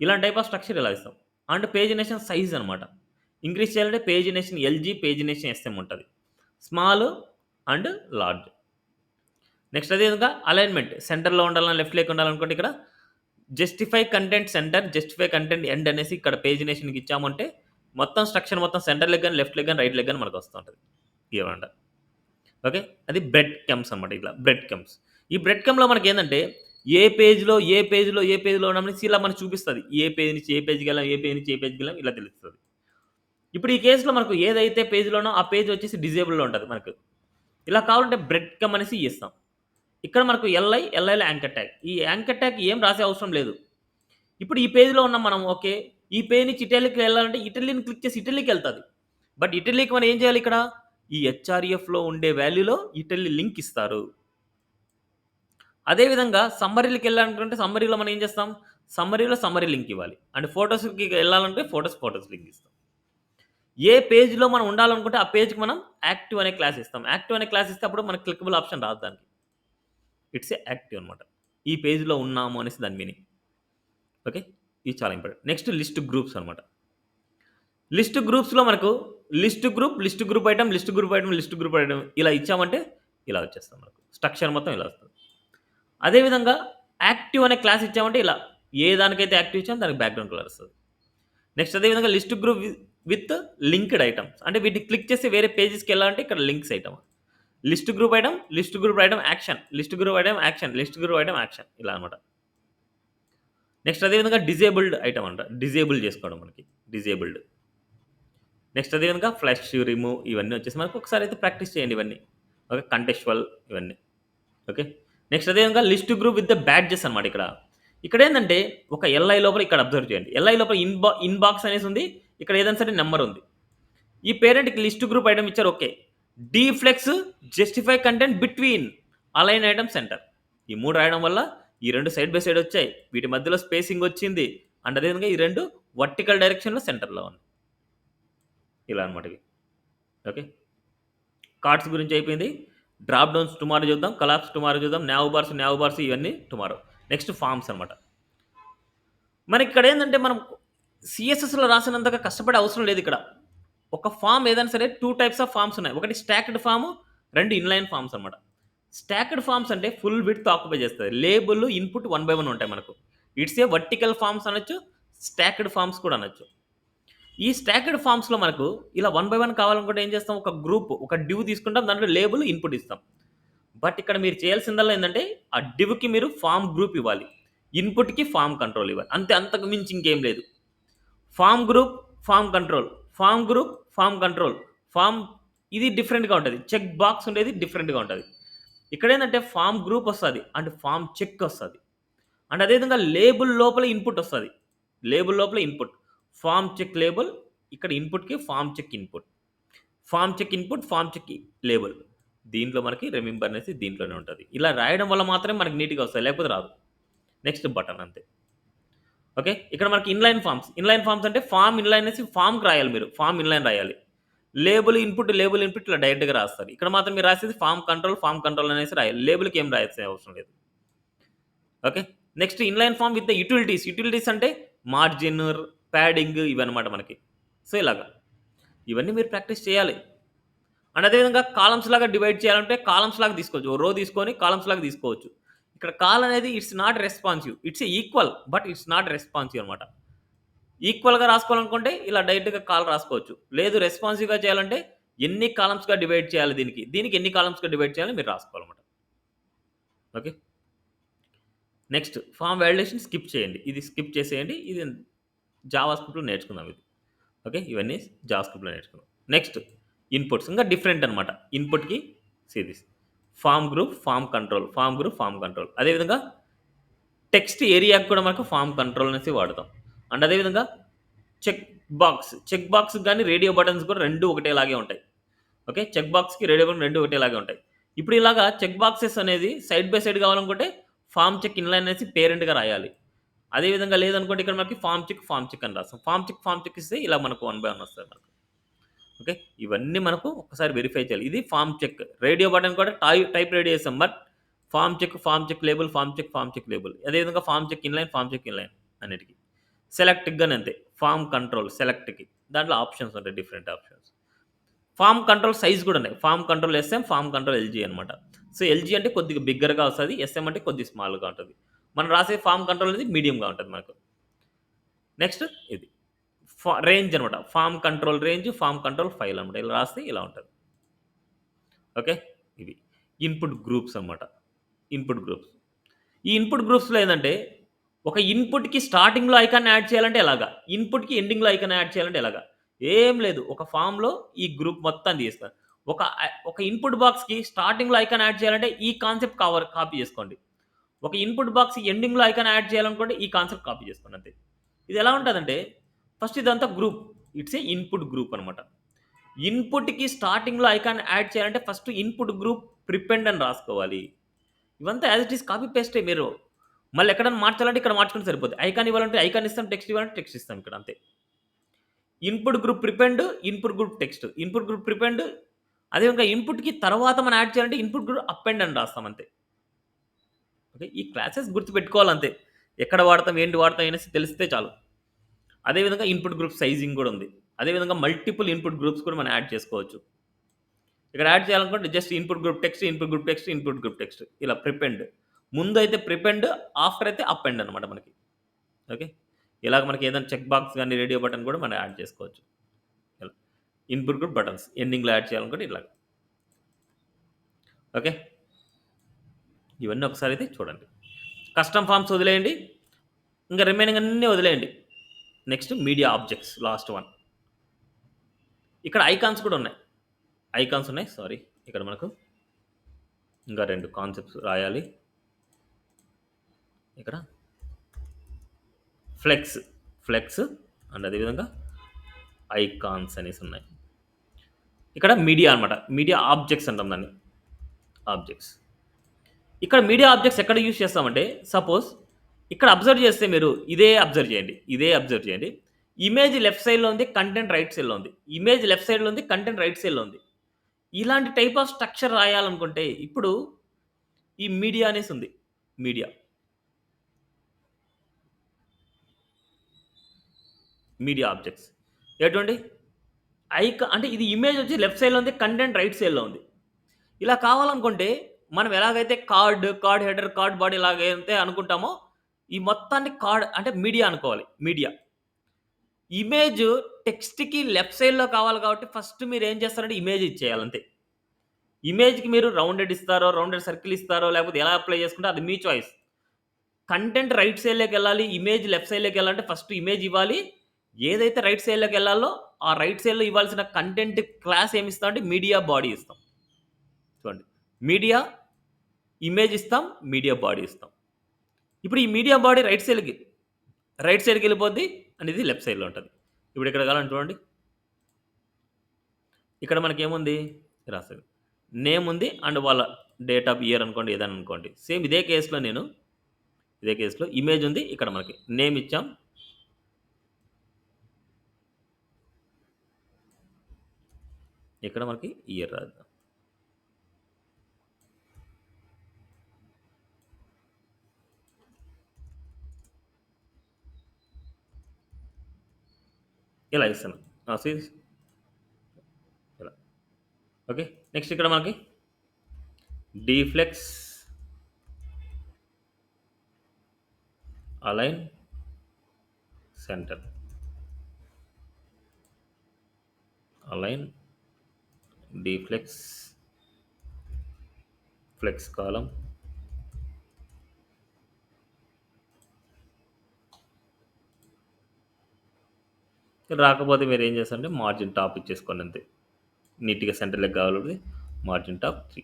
ఇలాంటి టైప్ ఆఫ్ స్ట్రక్చర్ ఇలా ఇస్తాం. అండ్ పేజినేషన్ సైజ్ అనమాట. ఇంక్రీజ్ చేయాలంటే పేజినేషన్ ఎల్జీ, పేజినేషన్ ఎస్ఎం ఉంటుంది, స్మాల్ అండ్ లార్జ్. నెక్స్ట్ అదేవిధంగా అలైన్మెంట్ సెంటర్లో ఉండాలని, లెఫ్ట్ లేక ఉండాలనుకుంటే ఇక్కడ justify content center, justify content end అనేసి ఇక్కడ పేజినేషన్కి ఇచ్చామంటే మొత్తం స్ట్రక్చర్ మొత్తం సెంటర్ లెగ్ కానీ, లెఫ్ట్ లెగ్ కానీ, రైట్ లెగ్ కానీ మనకు వస్తూ ఉంటుంది ఇవ్వండి. ఓకే, అది బ్రెడ్ కెమ్స్ అనమాట. ఇట్లా బ్రెడ్ కెమ్స్. ఈ బ్రెడ్ కెమ్లో మనకి ఏంటంటే ఏ పేజ్లో ఉన్నామని ఇలా మనకు చూపిస్తుంది. ఏ పేజ్ నుంచి ఏ పేజ్కి వెళ్ళాం, ఏ పేజ్ నుంచి ఏ పేజ్కి వెళ్ళాం, ఇలా తెలుస్తుంది. ఇప్పుడు ఈ కేసులో మనకు ఏదైతే పేజ్లోనో ఆ పేజ్ వచ్చేసి డిజేబుల్లో ఉంటుంది మనకు. ఇలా కావాలంటే బ్రెడ్ కమ్ అనేసి ఇస్తాం. ఇక్కడ మనకు ఎల్ఐలో యాంకర్ ట్యాగ్. ఈ యాంకర్ ట్యాగ్ ఏం రాసే అవసరం లేదు. ఇప్పుడు ఈ పేజ్లో ఉన్నాం మనం. ఓకే, ఈ పేజ్ నుంచి ఇటలీకి వెళ్ళాలంటే ఇటలీని క్లిక్ చేసి ఇటలీకి వెళ్తుంది. బట్ ఇటలీకి మనం ఏం చేయాలి, ఇక్కడ ఈ హెచ్ఆర్ఎఫ్లో ఉండే వాల్యూలో ఇటలీ లింక్ ఇస్తారు. అదేవిధంగా సమ్మరీకి వెళ్ళాలనుకుంటే సమ్మరీలో మనం ఏం చేస్తాం, సమ్మరీ లింక్ ఇవ్వాలి. అండ్ ఫొటోస్కి వెళ్ళాలంటే ఫొటోస్ లింక్ ఇస్తాం. ఏ పేజ్లో మనం ఉండాలనుకుంటే ఆ పేజ్కి మనం యాక్టివ్ అనే క్లాస్ ఇస్తాం. యాక్టివ్ అనే క్లాస్ ఇస్తే అప్పుడు మనకు క్లికబుల్ ఆప్షన్ రాదు దానికి. ఇట్స్ ఏ యాక్టివ్ అనమాట. ఈ పేజ్లో ఉన్నాము అనేసి దాని మీనింగ్. ఓకే, ఇది చాలా ఇంపార్టెంట్. నెక్స్ట్ లిస్ట్ గ్రూప్స్ అనమాట. లిస్ట్ గ్రూప్స్లో మనకు లిస్ట్ గ్రూప్ ఐటమ్ ఇలా ఇచ్చామంటే ఇలా వచ్చేస్తాం మనకు. స్ట్రక్చర్ మొత్తం ఇలా వస్తుంది. అదేవిధంగా యాక్టివ్ అనే క్లాస్ ఇచ్చామంటే ఇలా ఏ దానికైతే యాక్టివ్ ఇచ్చామో దానికి బ్యాక్గ్రౌండ్ కలర్ వస్తుంది. నెక్స్ట్ అదేవిధంగా list group with linked items అంటే వీటిని క్లిక్ చేసి వేరే పేజెస్కి వెళ్ళాలంటే ఇక్కడ links item. List group item, list group item action, list group item action, list group item action, ఇలా అనమాట. నెక్స్ట్ అదేవిధంగా డిజేబుల్డ్ ఐటమ్ అంట, డిజేబుల్ చేసుకోవడం మనకి, డిజేబుల్డ్. నెక్స్ట్ అదేవిధంగా ఫ్లష్, రిమూవ్, ఇవన్నీ వచ్చేసి మనకు ఒకసారి అయితే ప్రాక్టీస్ చేయండి ఇవన్నీ. ఓకే, కంటెక్చువల్ ఇవన్నీ. ఓకే, నెక్స్ట్ అదేవిధంగా list group with the badges అనమాట. ఇక్కడ ఏంటంటే ఒక ఎల్ఐ లోపల ఇక్కడ అబ్జర్వ్ చేయండి, ఎల్ఐ లోపల ఇన్బాక్స్ అనేసి ఉంది, ఇక్కడ ఏదైనా సరే నెంబర్ ఉంది. ఈ పేరెంట్కి లిస్ట్ గ్రూప్ ఐటమ్ ఇచ్చారు. Okay, డీఫ్లెక్స్, justify content between, align item, centre, ఈ 3 రాయడం వల్ల ఈ 2 సైడ్ బై సైడ్ వచ్చాయి, వీటి మధ్యలో స్పేసింగ్ వచ్చింది, అండ్ అదేవిధంగా ఈ 2 వర్టికల్ డైరెక్షన్లో సెంటర్లో ఉంది, ఇలా అనమాట ఇవి. ఓకే, కార్డ్స్ గురించి అయిపోయింది. డ్రాప్ డౌన్స్ టుమారో చూద్దాం, కలాప్స్ టుమారో చూద్దాం, న్యావ్ బార్స్ ఇవన్నీ టుమారో. నెక్స్ట్ ఫామ్స్ అనమాట. మనకి ఇక్కడ ఏంటంటే మనం సిఎస్ఎస్లో రాసినంతగా కష్టపడే అవసరం లేదు. ఇక్కడ ఒక ఫామ్ ఏదైనా సరే 2 టైప్స్ ఆఫ్ ఫామ్స్ ఉన్నాయి. ఒకటి స్టాక్డ్ ఫామ్, 2 ఇన్లైన్ ఫామ్స్ అనమాట. స్టాక్డ్ ఫామ్స్ అంటే ఫుల్ విడ్త్ ఆక్యుపై చేస్తుంది, లేబుల్ ఇన్పుట్ 1 by 1 ఉంటాయి మనకు. ఇట్స్ ఏ వర్టికల్ ఫామ్స్ అనొచ్చు, స్టాక్డ్ ఫామ్స్ కూడా అనొచ్చు. ఈ స్టాక్డ్ ఫామ్స్లో మనకు ఇలా 1 by 1 కావాలనుకుంటే ఏం చేస్తాం, ఒక గ్రూప్, ఒక డివ్ తీసుకుంటాం, దాంట్లో లేబుల్ ఇన్పుట్ ఇస్తాం. బట్ ఇక్కడ మీరు చేయాల్సిందల్లా ఏంటంటే ఆ డివ్కి మీరు ఫామ్ గ్రూప్ ఇవ్వాలి, ఇన్పుట్కి ఫామ్ కంట్రోల్ ఇవ్వాలి, అంతే, అంతకు మించి ఇంకేం లేదు. Form group, form control, form group, form control, form, ఇది డిఫరెంట్గా ఉంటుంది. చెక్ బాక్స్ ఉండేది డిఫరెంట్గా ఉంటుంది. ఇక్కడ ఏంటంటే ఫామ్ గ్రూప్ వస్తుంది అండ్ ఫామ్ చెక్ వస్తుంది, అండ్ అదేవిధంగా లేబుల్ లోపల ఇన్పుట్ వస్తుంది, లేబుల్ లోపల ఇన్పుట్, ఫామ్ చెక్ లేబుల్, ఇక్కడ ఇన్పుట్కి form check input, form check input, form check label. దీంట్లో మనకి రిమెంబర్ అనేసి దీంట్లోనే ఉంటుంది. ఇలా రాయడం వల్ల మాత్రమే మనకి నీట్గా వస్తాయి, లేకపోతే రాదు. నెక్స్ట్ బటన్ అంతే. ఓకే, ఇక్కడ మనకి ఇన్లైన్ ఫామ్స్, ఇన్లైన్ ఫామ్స్ అంటే ఫామ్ ఇన్లైన్ అనేసి ఫామ్కి రాయాలి, మీరు ఫామ్ ఇన్లైన్ రాయాలి. లేబుల్ ఇన్పుట్, లేబుల్ ఇన్పుట్ ఇలా డైరెక్ట్గా రాస్తారు. ఇక్కడ మాత్రం మీరు రాసేది ఫామ్ కంట్రోల్ అనేసి రాయాలి, లేబుల్కి ఏం రాయాల్సిన అవసరం లేదు. Okay, next inline form with the utilities అంటే మార్జిన్, ప్యాడింగ్, ఇవన్నమాట మనకి. సో ఇలాగా ఇవన్నీ మీరు ప్రాక్టీస్ చేయాలి. అండ్ అదేవిధంగా కాలమ్స్ లాగా డివైడ్ చేయాలంటే కాలమ్స్ లాగా తీసుకోవచ్చు, రో తీసుకొని కాలమ్స్ లాగా తీసుకోవచ్చు. ఇక్కడ కాల్ అనేది it's not responsive, it's equal but it's not responsive అనమాట. ఈక్వల్గా రాసుకోవాలనుకుంటే ఇలా డైరెక్ట్గా కాల్ రాసుకోవచ్చు, లేదు రెస్పాన్సివ్గా చేయాలంటే ఎన్ని కాలమ్స్గా డివైడ్ చేయాలి, దీనికి ఎన్ని కాలమ్స్గా డివైడ్ చేయాలి మీరు రాసుకోవాలన్నమాట. Okay, next form validation skip చేయండి, ఇది స్కిప్ చేసేయండి, ఇది జావా స్క్రిప్ట్లో నేర్చుకుందాం ఇది. ఓకే, ఇవన్నీ జావా స్క్రిప్ట్లో నేర్చుకుందాం. నెక్స్ట్ ఇన్పుట్స్ ఇంకా డిఫరెంట్ అనమాట. ఇన్పుట్కి series, form group, form control, form group, form control. అదేవిధంగా టెక్స్ట్ ఏరియాకి కూడా మనకు ఫామ్ కంట్రోల్ అనేసి వాడతాం. అండ్ అదేవిధంగా చెక్ బాక్స్ కానీ రేడియో బటన్స్ కూడా 2 ఒకటేలాగే ఉంటాయి. ఓకే, చెక్ బాక్స్కి రేడియో బటన్ 2 ఒకటేలాగే ఉంటాయి. ఇప్పుడు ఇలాగా చెక్ బాక్సెస్ అనేది సైడ్ బై సైడ్ కావాలనుకుంటే ఫామ్ చెక్ ఇన్లైన్ అనేసి పేరెంట్గా రాయాలి. అదేవిధంగా లేదనుకుంటే ఇక్కడ మనకి ఫామ్ చెక్ అని రాస్తాం. ఫామ్ చెక్ ఇస్తే ఇలా మనకు 1 by 1 వస్తుంది మనకు. ఓకే, ఇవన్నీ మనకు ఒకసారి వెరిఫై చేయాలి. ఇది ఫామ్ చెక్. రేడియో బటన్ కూడా టైప్ రేడియో చేస్తాం, but form check label, form check label. అదేవిధంగా ఫామ్ చెక్ ఇన్లైన్ అన్నిటికీ. సెలెక్ట్కి కానీ అంతే, ఫామ్ కంట్రోల్ సెలెక్ట్కి, దాంట్లో ఆప్షన్స్ ఉంటాయి, different options. Form control size కూడా ఉన్నాయి, form control SM, form control LG అనమాట. సో ఎల్జీ అంటే కొద్దిగా బిగ్గర్గా వస్తుంది, ఎస్ఎం అంటే కొద్దిగా స్మాల్గా ఉంటుంది. మనం రాసే ఫామ్ కంట్రోల్ అనేది మీడియంగా ఉంటుంది మనకు. నెక్స్ట్ ఇది రేంజ్ అనమాట, form control range, form control file అనమాట. ఇలా రాస్తే ఇలా ఉంటుంది. ఓకే, ఇవి ఇన్పుట్ గ్రూప్స్ అనమాట. ఇన్పుట్ గ్రూప్స్, ఈ ఇన్పుట్ గ్రూప్స్లో ఏంటంటే ఒక ఇన్పుట్కి స్టార్టింగ్లో ఐకాన్ యాడ్ చేయాలంటే ఎలాగా, ఇన్పుట్కి ఎండింగ్లో ఐకాన్ యాడ్ చేయాలంటే ఎలాగా, ఏం లేదు, ఒక ఫామ్లో ఈ గ్రూప్ మొత్తం తీస్తాను. ఒక ఇన్పుట్ బాక్స్కి స్టార్టింగ్లో ఐకాన్ యాడ్ చేయాలంటే ఈ కాన్సెప్ట్ కాపీ చేసుకోండి. ఒక ఇన్పుట్ బాక్స్ ఎండింగ్లో ఐకాన్ యాడ్ చేయాలనుకుంటే ఈ కాన్సెప్ట్ కాపీ చేసుకోండి అంతే. ఇది ఎలా ఉంటుందంటే ఫస్ట్ ఇదంతా group, it's a input group అనమాట. ఇన్పుట్కి స్టార్టింగ్లో ఐకాన్ యాడ్ చేయాలంటే ఫస్ట్ ఇన్పుట్ గ్రూప్ ప్రిపెండ్ అని రాసుకోవాలి. ఇవంతా యాజ్ ఇట్ ఈస్ కాపీ పేస్టే. మీరు మళ్ళీ ఎక్కడైనా మార్చాలంటే ఇక్కడ మార్చుకుంటే సరిపోతుంది. ఐకాన్ ఇవ్వాలంటే ఐకాన్ ఇస్తాం, టెక్స్ట్ ఇవ్వాలంటే టెక్స్ట్ ఇస్తాం ఇక్కడ అంతే. Input group prepend, input group text, input group prepend. అదేవిధంగా ఇన్పుట్కి తర్వాత మనం యాడ్ చేయాలంటే ఇన్పుట్ గ్రూప్ అపెండ్ అని రాస్తాం అంతే. ఓకే, ఈ క్లాసెస్ గుర్తుపెట్టుకోవాలంతే, ఎక్కడ వాడతాం ఏంటి వాడతాం అనేసి తెలిస్తే చాలు. అదేవిధంగా ఇన్పుట్ గ్రూప్ సైజింగ్ కూడా ఉంది. అదేవిధంగా మల్టిపుల్ ఇన్పుట్ గ్రూప్స్ కూడా మనం యాడ్ చేసుకోవచ్చు. ఇక్కడ యాడ్ చేయాలనుకుంటే just input group text, input group text, input group text, ఇలా ప్రిపెండ్. ముందు అయితే ప్రిపెండ్, ఆఫ్టర్ అయితే అపెండ్ అనమాట మనకి. ఓకే, ఇలాగ మనకి ఏదైనా చెక్ బాక్స్ కానీ రేడియో బటన్ కూడా మనం యాడ్ చేసుకోవచ్చు. ఇలా ఇన్పుట్ గ్రూప్ బటన్స్ ఎండింగ్లో యాడ్ చేయాలనుకుంటే ఇలాగ. ఓకే, ఇవన్నీ ఒకసారి అయితే చూడండి. కస్టమ్ ఫామ్స్ వదిలేయండి, ఇంకా రిమైనింగ్ అన్నీ వదిలేయండి. Next media objects, last one. ఇక్కడ ఐకాన్స్ కూడా ఉన్నాయి, ఐకాన్స్ ఉన్నాయి. సారీ, ఇక్కడ మనకు ఇంకా 2 కాన్సెప్ట్స్ రాయాలి. ఇక్కడ ఫ్లెక్స్ అండ్ అదేవిధంగా ఐకాన్స్ అనేసి ఉన్నాయి. ఇక్కడ మీడియా అనమాట, మీడియా ఆబ్జెక్ట్స్ అంటాం దాన్ని, ఆబ్జెక్ట్స్. ఇక్కడ మీడియా ఆబ్జెక్ట్స్ ఎక్కడ యూజ్ చేస్తామంటే, సపోజ్ ఇక్కడ అబ్జర్వ్ చేస్తే మీరు ఇదే అబ్జర్వ్ చేయండి. ఇమేజ్ లెఫ్ట్ సైడ్లో ఉంది, కంటెంట్ రైట్ సైడ్లో ఉంది. ఇమేజ్ లెఫ్ట్ సైడ్లో ఉంది, కంటెంట్ రైట్ సైడ్లో ఉంది. ఇలాంటి టైప్ ఆఫ్ స్ట్రక్చర్ రాయాలనుకుంటే ఇప్పుడు ఈ మీడియా అనేసి ఉంది, మీడియా ఆబ్జెక్ట్స్ ఎటువంటి అంటే ఇది ఇమేజ్ వచ్చి లెఫ్ట్ సైడ్లో ఉంది, కంటెంట్ రైట్ సైడ్లో ఉంది. ఇలా కావాలనుకుంటే మనం ఎలాగైతే కార్డ్ హెడర్, కార్డ్ బాడీ ఎలాగైతే అనుకుంటామో ఈ మొత్తాన్ని కార్డ్ అంటే మీడియా అనుకోవాలి. మీడియా ఇమేజ్ టెక్స్ట్కి లెఫ్ట్ సైడ్లో కావాలి కాబట్టి ఫస్ట్ మీరు ఏం చేస్తారంటే ఇమేజ్ ఇచ్చేయాలంతే. ఇమేజ్కి మీరు రౌండెడ్ ఇస్తారో, రౌండెడ్ సర్కిల్ ఇస్తారో, లేకపోతే ఎలా అప్లై చేసుకుంటే అది మీ చాయిస్. కంటెంట్ రైట్ సైడ్లోకి వెళ్ళాలి, ఇమేజ్ లెఫ్ట్ సైడ్లోకి వెళ్ళాలంటే ఫస్ట్ ఇమేజ్ ఇవ్వాలి. ఏదైతే రైట్ సైడ్లోకి వెళ్ళాలో ఆ రైట్ సైడ్లో ఇవ్వాల్సిన కంటెంట్ క్లాస్ ఏమి ఇస్తాం అంటే మీడియా బాడీ ఇస్తాం. చూడండి, మీడియా ఇమేజ్ ఇస్తాం, మీడియా బాడీ ఇస్తాం. ఇప్పుడు ఈ మీడియా బాడీ రైట్ సైడ్కి వెళ్ళిపోద్ది అనేది లెఫ్ట్ సైడ్లో ఉంటుంది. ఇప్పుడు ఇక్కడ కావాలని చూడండి, ఇక్కడ మనకి ఏముంది రాస్తుంది, నేమ్ ఉంది అండ్ వాళ్ళ డేట్ ఆఫ్ ఇయర్ అనుకోండి, ఏదైనా అనుకోండి. సేమ్ ఇదే కేసులో ఇమేజ్ ఉంది, ఇక్కడ మనకి నేమ్ ఇచ్చాం, ఇక్కడ మనకి ఇయర్ రాద్దాం. ఇలా ఇస్తాను ఇలా. ఓకే, నెక్స్ట్ ఇక్కడ మనకి d flex, align, centre, align, d flex, flex column, రాకపోతే మీరు ఏం చేస్తారంటే మార్జిన్ టాప్ ఇచ్చేసుకోండి అంతే. నీట్గా సెంటర్లోకి కావాలి, మార్జిన్ టాప్ 3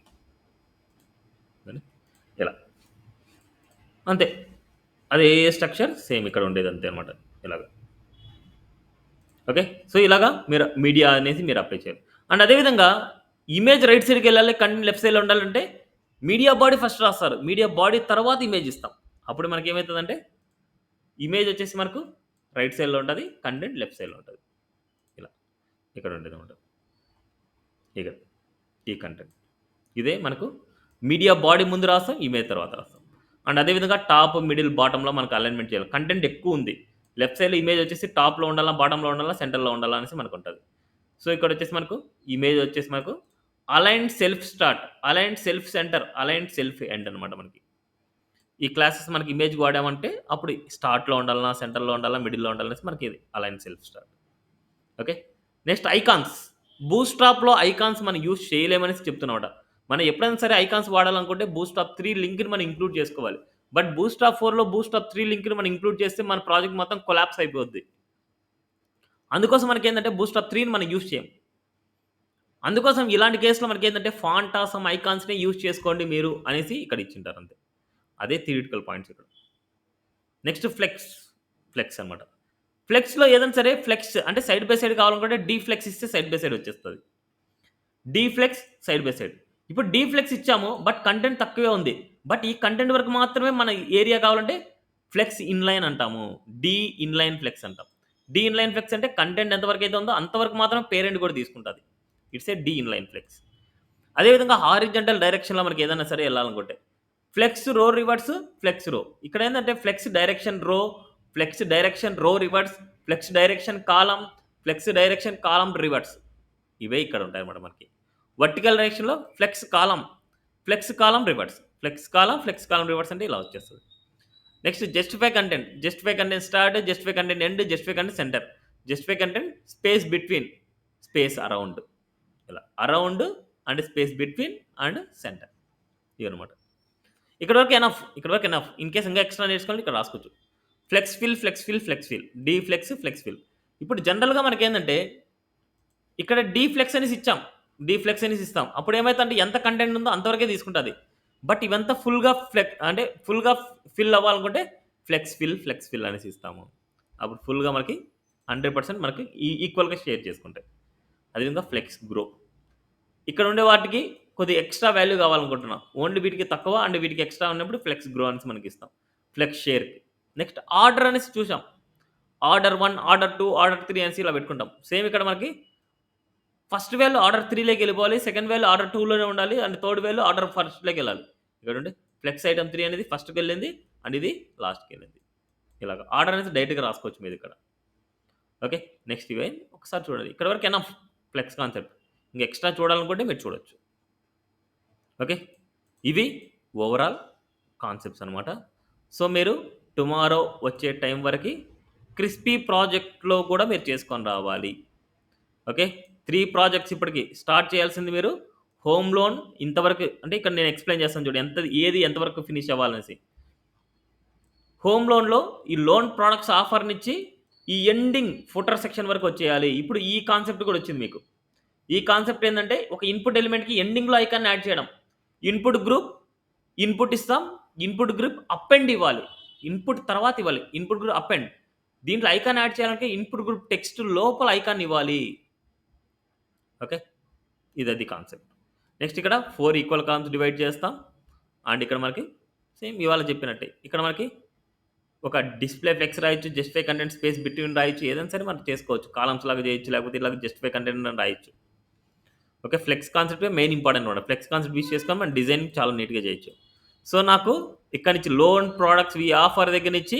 ఇలా అంతే. అదే స్ట్రక్చర్ సేమ్ ఇక్కడ ఉండేది అంతే అనమాట, ఇలాగా. ఓకే, సో ఇలాగా మీరు మీడియా అనేసి మీరు అప్లై చేయాలి. అండ్ అదేవిధంగా ఇమేజ్ రైట్ సైడ్కి వెళ్ళాలి, కంటెంట్ లెఫ్ట్ సైడ్లో ఉండాలంటే మీడియా బాడీ ఫస్ట్ రాస్తారు, మీడియా బాడీ తర్వాత ఇమేజ్ ఇస్తాం. అప్పుడు మనకి ఏమవుతుందంటే ఇమేజ్ వచ్చేసి మనకు రైట్ సైడ్లో ఉంటుంది, కంటెంట్ లెఫ్ట్ సైడ్లో ఉంటుంది. ఇలా ఇక్కడ ఉండేది ఉంటుంది, ఇక్కడ ఈ కంటెంట్ ఇదే మనకు మీడియా బాడీ ముందు రాస్తాం, ఇమేజ్ తర్వాత రాస్తాం. అండ్ అదేవిధంగా టాప్, మిడిల్, బాటంలో మనకు అలైన్మెంట్ చేయాలి. కంటెంట్ ఎక్కువ ఉంది, లెఫ్ట్ సైడ్లో ఇమేజ్ వచ్చేసి టాప్లో ఉండాలా, బాటంలో ఉండాలా, సెంటర్లో ఉండాలా అనేసి మనకు ఉంటుంది. సో ఇక్కడ వచ్చేసి మనకు ఇమేజ్ వచ్చేసి మనకు aligned self start, aligned self centre, aligned self end అనమాట. మనకి ఈ క్లాసెస్ మనకి ఇమేజ్ వాడామంటే అప్పుడు స్టార్ట్లో ఉండాలన్నా, సెంటర్లో ఉండాలా, మిడిల్లో ఉండాలనేసి మనకి ఇది align self start. Okay, next icons. బూస్ట్రాప్లో ఐకాన్స్ మనం యూజ్ చేయలేమనేసి చెప్తున్నామాట. మనం ఎప్పుడైనా సరే ఐకాన్స్ వాడాలనుకుంటే బూస్ట్రాప్ 3 లింక్ని మనం ఇంక్లూడ్ చేసుకోవాలి. బట్ బూస్ట్రాప్ 4లో బూస్ట్రాప్ 3 లింక్ని మనం ఇంక్లూడ్ చేస్తే మన ప్రాజెక్ట్ మొత్తం కొలాప్స్ అయిపోద్ది. అందుకోసం మనకి ఏంటంటే బూస్ట్రాప్ 3ని మనం యూజ్ చేయం. అందుకోసం ఇలాంటి కేసులో మనకి ఏంటంటే ఫాంటా సమ్ ఐకాన్స్ని యూజ్ చేసుకోండి మీరు అనేసి ఇక్కడ ఇచ్చింటారు అంతే. అదే థియరిటికల్ పాయింట్స్ ఇక్కడ. నెక్స్ట్ ఫ్లెక్స్ అనమాట. ఫ్లెక్స్లో ఏదైనా సరే ఫ్లెక్స్ అంటే సైడ్ బై సైడ్ కావాలనుకుంటే డీఫ్లెక్స్ ఇస్తే సైడ్ బై సైడ్ వచ్చేస్తుంది. డీఫ్లెక్స్, సైడ్ బై సైడ్. ఇప్పుడు డీఫ్లెక్స్ ఇచ్చాము బట్ కంటెంట్ తక్కువే ఉంది, బట్ ఈ కంటెంట్ వరకు మాత్రమే మన ఏరియా కావాలంటే ఫ్లెక్స్ ఇన్లైన్ అంటాము, డి ఇన్లైన్ ఫ్లెక్స్ అంటాం. డి ఇన్లైన్ ఫ్లెక్స్ అంటే కంటెంట్ ఎంతవరకు అయితే ఉందో అంతవరకు మాత్రం పేరెంట్ కూడా తీసుకుంటుంది. It's a d inline flex. అదేవిధంగా హారిజంటల్ డైరెక్షన్లో మనకి ఏదైనా సరే వెళ్ళాలనుకుంటే ఫ్లెక్స్ రో రివర్స్, ఫ్లెక్స్ రో. ఇక్కడ ఏంటంటే flex direction row, flex direction row reverse, flex direction column, flex direction column reverse. ఇవే ఇక్కడ ఉంటాయి అన్నమాట మనకి. వర్టికల్ డైరెక్షన్లో flex column reverse, flex column reverse అంటే ఇలా వచ్చేస్తుంది. Next justify content start, justify content end, justify content center, justify content space between, space around. ఇలా around and space between and center. ఇవన్నమాట. ఇక్కడ వరకు ఎనఫ్. ఇన్ కేస్ ఇంకా extra నేర్చుకోవాలి ఇక్కడ రాసుకోవచ్చు. Flex fill, D flex fill. ఇప్పుడు జనరల్గా మనకేంటంటే ఇక్కడ డీ ఫ్లెక్స్ అనేసి ఇస్తాం. అప్పుడు ఏమైతుందంటే ఎంత కంటెంట్ ఉందో అంతవరకే తీసుకుంటుంది. బట్ ఇవంతా ఫుల్గా ఫిల్ అవ్వాలనుకుంటే ఫ్లెక్స్ ఫిల్ అనేసి ఇస్తాము. అప్పుడు ఫుల్గా మనకి 100% మనకి ఈక్వల్గా షేర్ చేసుకుంటాయి. అదేవిధంగా ఫ్లెక్స్ గ్రో. ఇక్కడ ఉండే వాటికి కొద్దిగా ఎక్స్ట్రా వాల్యూ కావాలనుకుంటున్నాం. ఓన్లీ వీటికి తక్కువ అండ్ వీటికి ఎక్స్ట్రా ఉన్నప్పుడు ఫ్లెక్స్ గ్రో అనేసి మనకి ఇస్తాం. ఫ్లెక్స్ షేర్కి. నెక్స్ట్ ఆర్డర్ అనేసి చూసాం. ఆర్డర్ 1, ఆర్డర్ 2, ఆర్డర్ 3 అనేసి ఇలా పెట్టుకుంటాం. సేమ్ ఇక్కడ మనకి ఫస్ట్ వాల్యూ ఆర్డర్ 3లోకి వెళ్ళిపోవాలి, సెకండ్ వాల్యూ ఆర్డర్ 2లోనే ఉండాలి, అండ్ థర్డ్ వాల్యూ ఆర్డర్ 1లోకి వెళ్ళాలి. ఇక్కడ ఉండి ఫ్లెక్స్ ఐటమ్ 3 అనేది ఫస్ట్కి వెళ్ళింది అండ్ ఇది లాస్ట్కి వెళ్ళింది. ఇలాగ ఆర్డర్ అనేది డైరెక్ట్గా రాసుకోవచ్చు మీరు ఇక్కడ. ఓకే, నెక్స్ట్ ఇవే ఒకసారి చూడండి. ఇక్కడ వరకు ఎనఫ్ ఫ్లెక్స్ కాన్సెప్ట్. ఇంకా ఎక్స్ట్రా చూడాలనుకుంటే మీరు చూడొచ్చు. ఓకే, ఇవి ఓవరాల్ కాన్సెప్ట్స్ అనమాట. సో మీరు టుమారో వచ్చే టైం వరకు క్రిస్పీ ప్రాజెక్ట్లో కూడా మీరు చేసుకొని రావాలి. ఓకే, 3 ప్రాజెక్ట్స్ ఇప్పటికి స్టార్ట్ చేయాల్సింది మీరు. హోమ్ లోన్ ఇంతవరకు అంటే ఇక్కడ నేను ఎక్స్ప్లెయిన్ చేస్తాను చూడండి ఏది ఎంతవరకు ఫినిష్ అవ్వాలనేసి. హోమ్ లోన్లో ఈ లోన్ ప్రొడక్ట్స్ ఆఫర్నిచ్చి ఈ ఎండింగ్ ఫుటర్ సెక్షన్ వరకు వచ్చేయాలి. ఇప్పుడు ఈ కాన్సెప్ట్ కూడా వచ్చింది మీకు. ఈ కాన్సెప్ట్ ఏంటంటే ఒక ఇన్పుట్ ఎలిమెంట్కి ఎండింగ్లో ఐకాన్ యాడ్ చేయడం. ఇన్పుట్ గ్రూప్ ఇన్పుట్ ఇస్తాం, ఇన్పుట్ గ్రూప్ అపెండ్ ఇవ్వాలి, ఇన్పుట్ తర్వాత ఇవ్వాలి, ఇన్పుట్ గ్రూప్ అపెండ్. దీంట్లో ఐకాన్ యాడ్ చేయాలంటే ఇన్పుట్ గ్రూప్ టెక్స్ట్ లోపల ఐకాన్ ఇవ్వాలి. ఓకే, ఇది అది కాన్సెప్ట్. నెక్స్ట్ ఇక్కడ 4 ఈక్వల్ కాలమ్స్ డివైడ్ చేస్తాం. అండ్ ఇక్కడ మనకి సేమ్ ఇవాళ చెప్పినట్టే ఇక్కడ మనకి ఒక డిస్ప్లే ఫ్లెక్స్ రాయొచ్చు, జస్టిఫై కంటెంట్ స్పేస్ బిట్వీన్ రాయొచ్చు, ఏదైనా సరే మనం చేసుకోవచ్చు. కాలమ్స్ లాగా చేయొచ్చు, లేకపోతే ఇలాగ జస్టిఫై కంటెంట్ అని రాయొచ్చు. Okay, flex concept main important అనమాట. ఫ్లెక్స్ కాన్సెప్ట్ యూస్ చేసుకొని మనం డిజైన్ చాలా నీట్గా చేయొచ్చు. సో నాకు ఇక్కడ నుంచి లోన్ ప్రోడక్ట్స్ ఈ ఆఫర్ దగ్గర నుంచి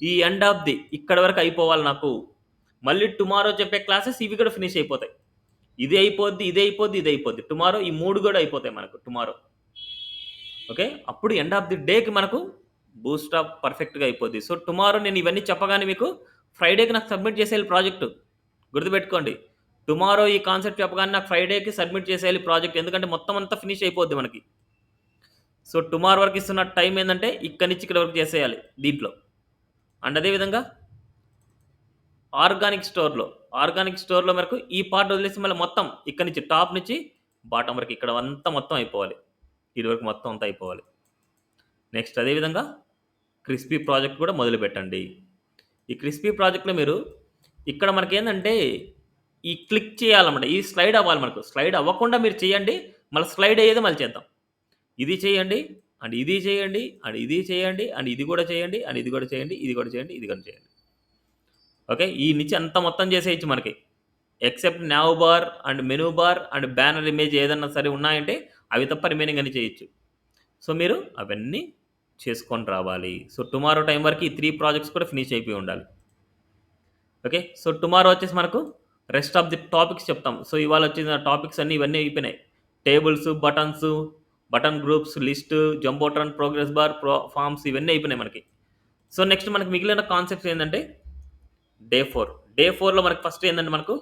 ఈ ఎండ్ ఆఫ్ ది ఇక్కడ వరకు అయిపోవాలి నాకు. మళ్ళీ టుమారో చెప్పే క్లాసెస్ ఇవి కూడా ఫినిష్ అయిపోతాయి. ఇది అయిపోద్ది. టుమారో ఈ 3 కూడా అయిపోతాయి మనకు టుమారో. ఓకే, అప్పుడు ఎండ్ ఆఫ్ ది డేకి మనకు బూస్ట్ అప్ పర్ఫెక్ట్గా అయిపోద్ది. సో టుమారో నేను ఇవన్నీ చెప్పగానే మీకు ఫ్రైడేకి నాకు సబ్మిట్ చేసేయాలి ప్రాజెక్టు. గుర్తుపెట్టుకోండి, టుమారో ఈ కాన్సెప్ట్ చెప్పగానే నాకు ఫ్రైడేకి సబ్మిట్ చేసేయాలి ప్రాజెక్ట్. ఎందుకంటే మొత్తం అంతా ఫినిష్ అయిపోద్ది మనకి. సో టుమారో వరకు ఇస్తున్న టైం ఏంటంటే ఇక్కడి నుంచి ఇక్కడ వరకు చేసేయాలి దీంట్లో. అండ్ అదేవిధంగా ఆర్గానిక్ స్టోర్లో మనకు ఈ పార్ట్ వదిలేసి మళ్ళీ మొత్తం ఇక్కడ నుంచి టాప్ నుంచి బాటం వరకు ఇక్కడ అంతా మొత్తం అయిపోవాలి. ఇది వరకు మొత్తం అంతా అయిపోవాలి. నెక్స్ట్ అదేవిధంగా క్రిస్పీ ప్రాజెక్ట్ కూడా మొదలు పెట్టండి. ఈ క్రిస్పీ ప్రాజెక్ట్లో మీరు ఇక్కడ మనకేంటంటే ఈ క్లిక్ చేయాలన్నమాట. ఈ స్లైడ్ అవ్వాలి మనకు. స్లైడ్ అవ్వకుండా మీరు చేయండి, మళ్ళీ స్లైడ్ అయ్యేది మళ్ళీ చేద్దాం. ఇది చేయండి అండ్ ఇది చేయండి అండ్ ఇది చేయండి అండ్ ఇది కూడా చేయండి అండ్ ఇది కూడా చేయండి, ఇది కూడా చేయండి, ఇది కూడా చేయండి. ఓకే, ఈ నుంచి అంత మొత్తం చేసేయచ్చు మనకి. Except now bar and menu bar and banner image ఏదన్నా సరే ఉన్నాయంటే అవి తప్ప రిమైనింగ్ అని చేయొచ్చు. సో మీరు అవన్నీ చేసుకొని రావాలి. సో టుమారో టైం వరకు ఈ 3 ప్రాజెక్ట్స్ కూడా ఫినిష్ అయిపోయి ఉండాలి. ఓకే, సో టుమారో వచ్చేసి మనకు రెస్ట్ ఆఫ్ ది టాపిక్స్ చెప్తాం. సో ఇవాళ వచ్చిన టాపిక్స్ అన్నీ ఇవన్నీ అయిపోయినాయి. Tables, button groups, list, jumbotron, progress bar, forms ఇవన్నీ అయిపోయినాయి మనకి. సో నెక్స్ట్ మనకి మిగిలిన కాన్సెప్ట్స్ ఏంటంటే డే 4లో మనకి ఫస్ట్ ఏంటంటే మనకు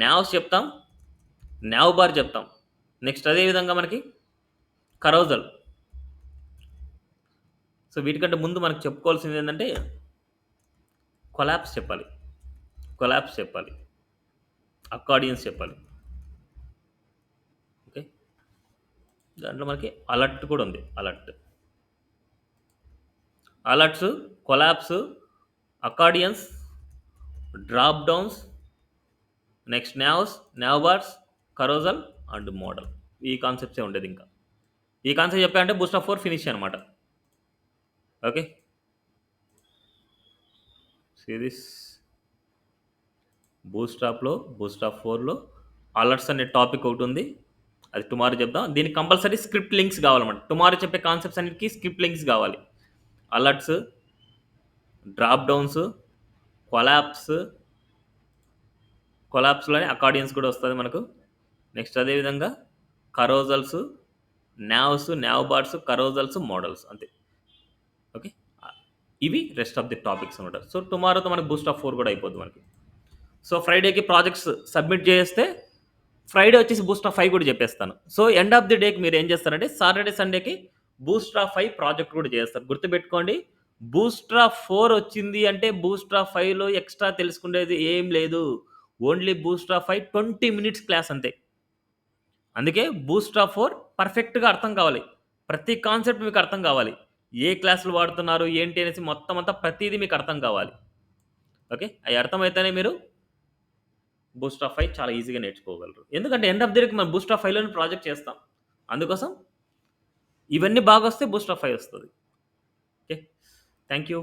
నావ్స్ చెప్తాం, నావ్ బార్ చెప్తాం. నెక్స్ట్ అదేవిధంగా మనకి కరోజల్. సో వీటికంటే ముందు మనకు చెప్పుకోవాల్సింది ఏంటంటే కొలాప్స్ చెప్పాలి, అకార్డియన్స్ చెప్పాలి. ఓకే, దాంట్లో మనకి అలర్ట్ కూడా ఉంది. Alerts, collapse, accordions, drop downs, next nav bars, carousel and modal. ఈ కాన్సెప్ట్సే ఉండేది. ఇంకా ఈ కాన్సెప్ట్ చెప్పాలంటే బూస్ట్ ఆఫ్ 4 ఫినిష్ అనమాట. ఓకే, సిరీస్ బూస్ట్ ఆఫ్ 4లో అలర్ట్స్ అనే టాపిక్ ఒకటి ఉంది. అది టుమారో చెప్దాం. దీనికి కంపల్సరీ స్క్రిప్ట్ లింక్స్ కావాలన్నమాట. టుమారో చెప్పే కాన్సెప్ట్స్ అన్నిటికీ స్క్రిప్ట్ లింక్స్ కావాలి. అలర్ట్స్, డ్రాప్ డౌన్స్, కొలాప్స్లోనే అకార్డియన్స్ కూడా వస్తుంది మనకు. నెక్స్ట్ అదేవిధంగా carousels, nav bars, carousels, modals, అంతే. ఓకే, ఇవి రెస్ట్ ఆఫ్ ది టాపిక్స్ అనమాట. సో టుమారోతో మనకి బూస్ట్ ఆఫ్ 4 కూడా అయిపోద్ది మనకి. సో ఫ్రైడేకి ప్రాజెక్ట్స్ సబ్మిట్ చేస్తే ఫ్రైడే వచ్చేసి బూస్ట్ ఆఫ్ 5 కూడా చెప్పేస్తాను. సో ఎండ్ ఆఫ్ ది డేకి మీరు ఏం చేస్తారంటే సాటర్డే సండేకి బూస్ట్ ఆఫ్ 5 ప్రాజెక్ట్ కూడా చేస్తారు. గుర్తుపెట్టుకోండి, బూస్టర్ ఆఫ్ 4 వచ్చింది అంటే బూస్టర్ ఆఫ్ 5లో ఎక్స్ట్రా తెలుసుకునేది ఏం లేదు. Only booster of 5 20 minutes class అంతే. అందుకే బూస్టర్ ఆఫ్ 4 పర్ఫెక్ట్గా అర్థం కావాలి. ప్రతి కాన్సెప్ట్ మీకు అర్థం కావాలి. ఏ క్లాసులు వాడుతున్నారు ఏంటి అనేసి మొత్తం అంతా ప్రతిదీ మీకు అర్థం కావాలి. ఓకే, అవి అర్థమైతేనే మీరు బూస్ట్ ఆఫ్ 5 చాలా ఈజీగా నేర్చుకోగలరు. ఎందుకంటే ఎండ్ ఆఫ్ ది డేకి మనం బూస్ట్ ఆఫ్ 5లోనే ప్రాజెక్ట్ చేస్తాం. అందుకోసం ఇవన్నీ బాగా వస్తే బూస్ట్ ఆఫ్ 5 వస్తుంది. Okay, thank you.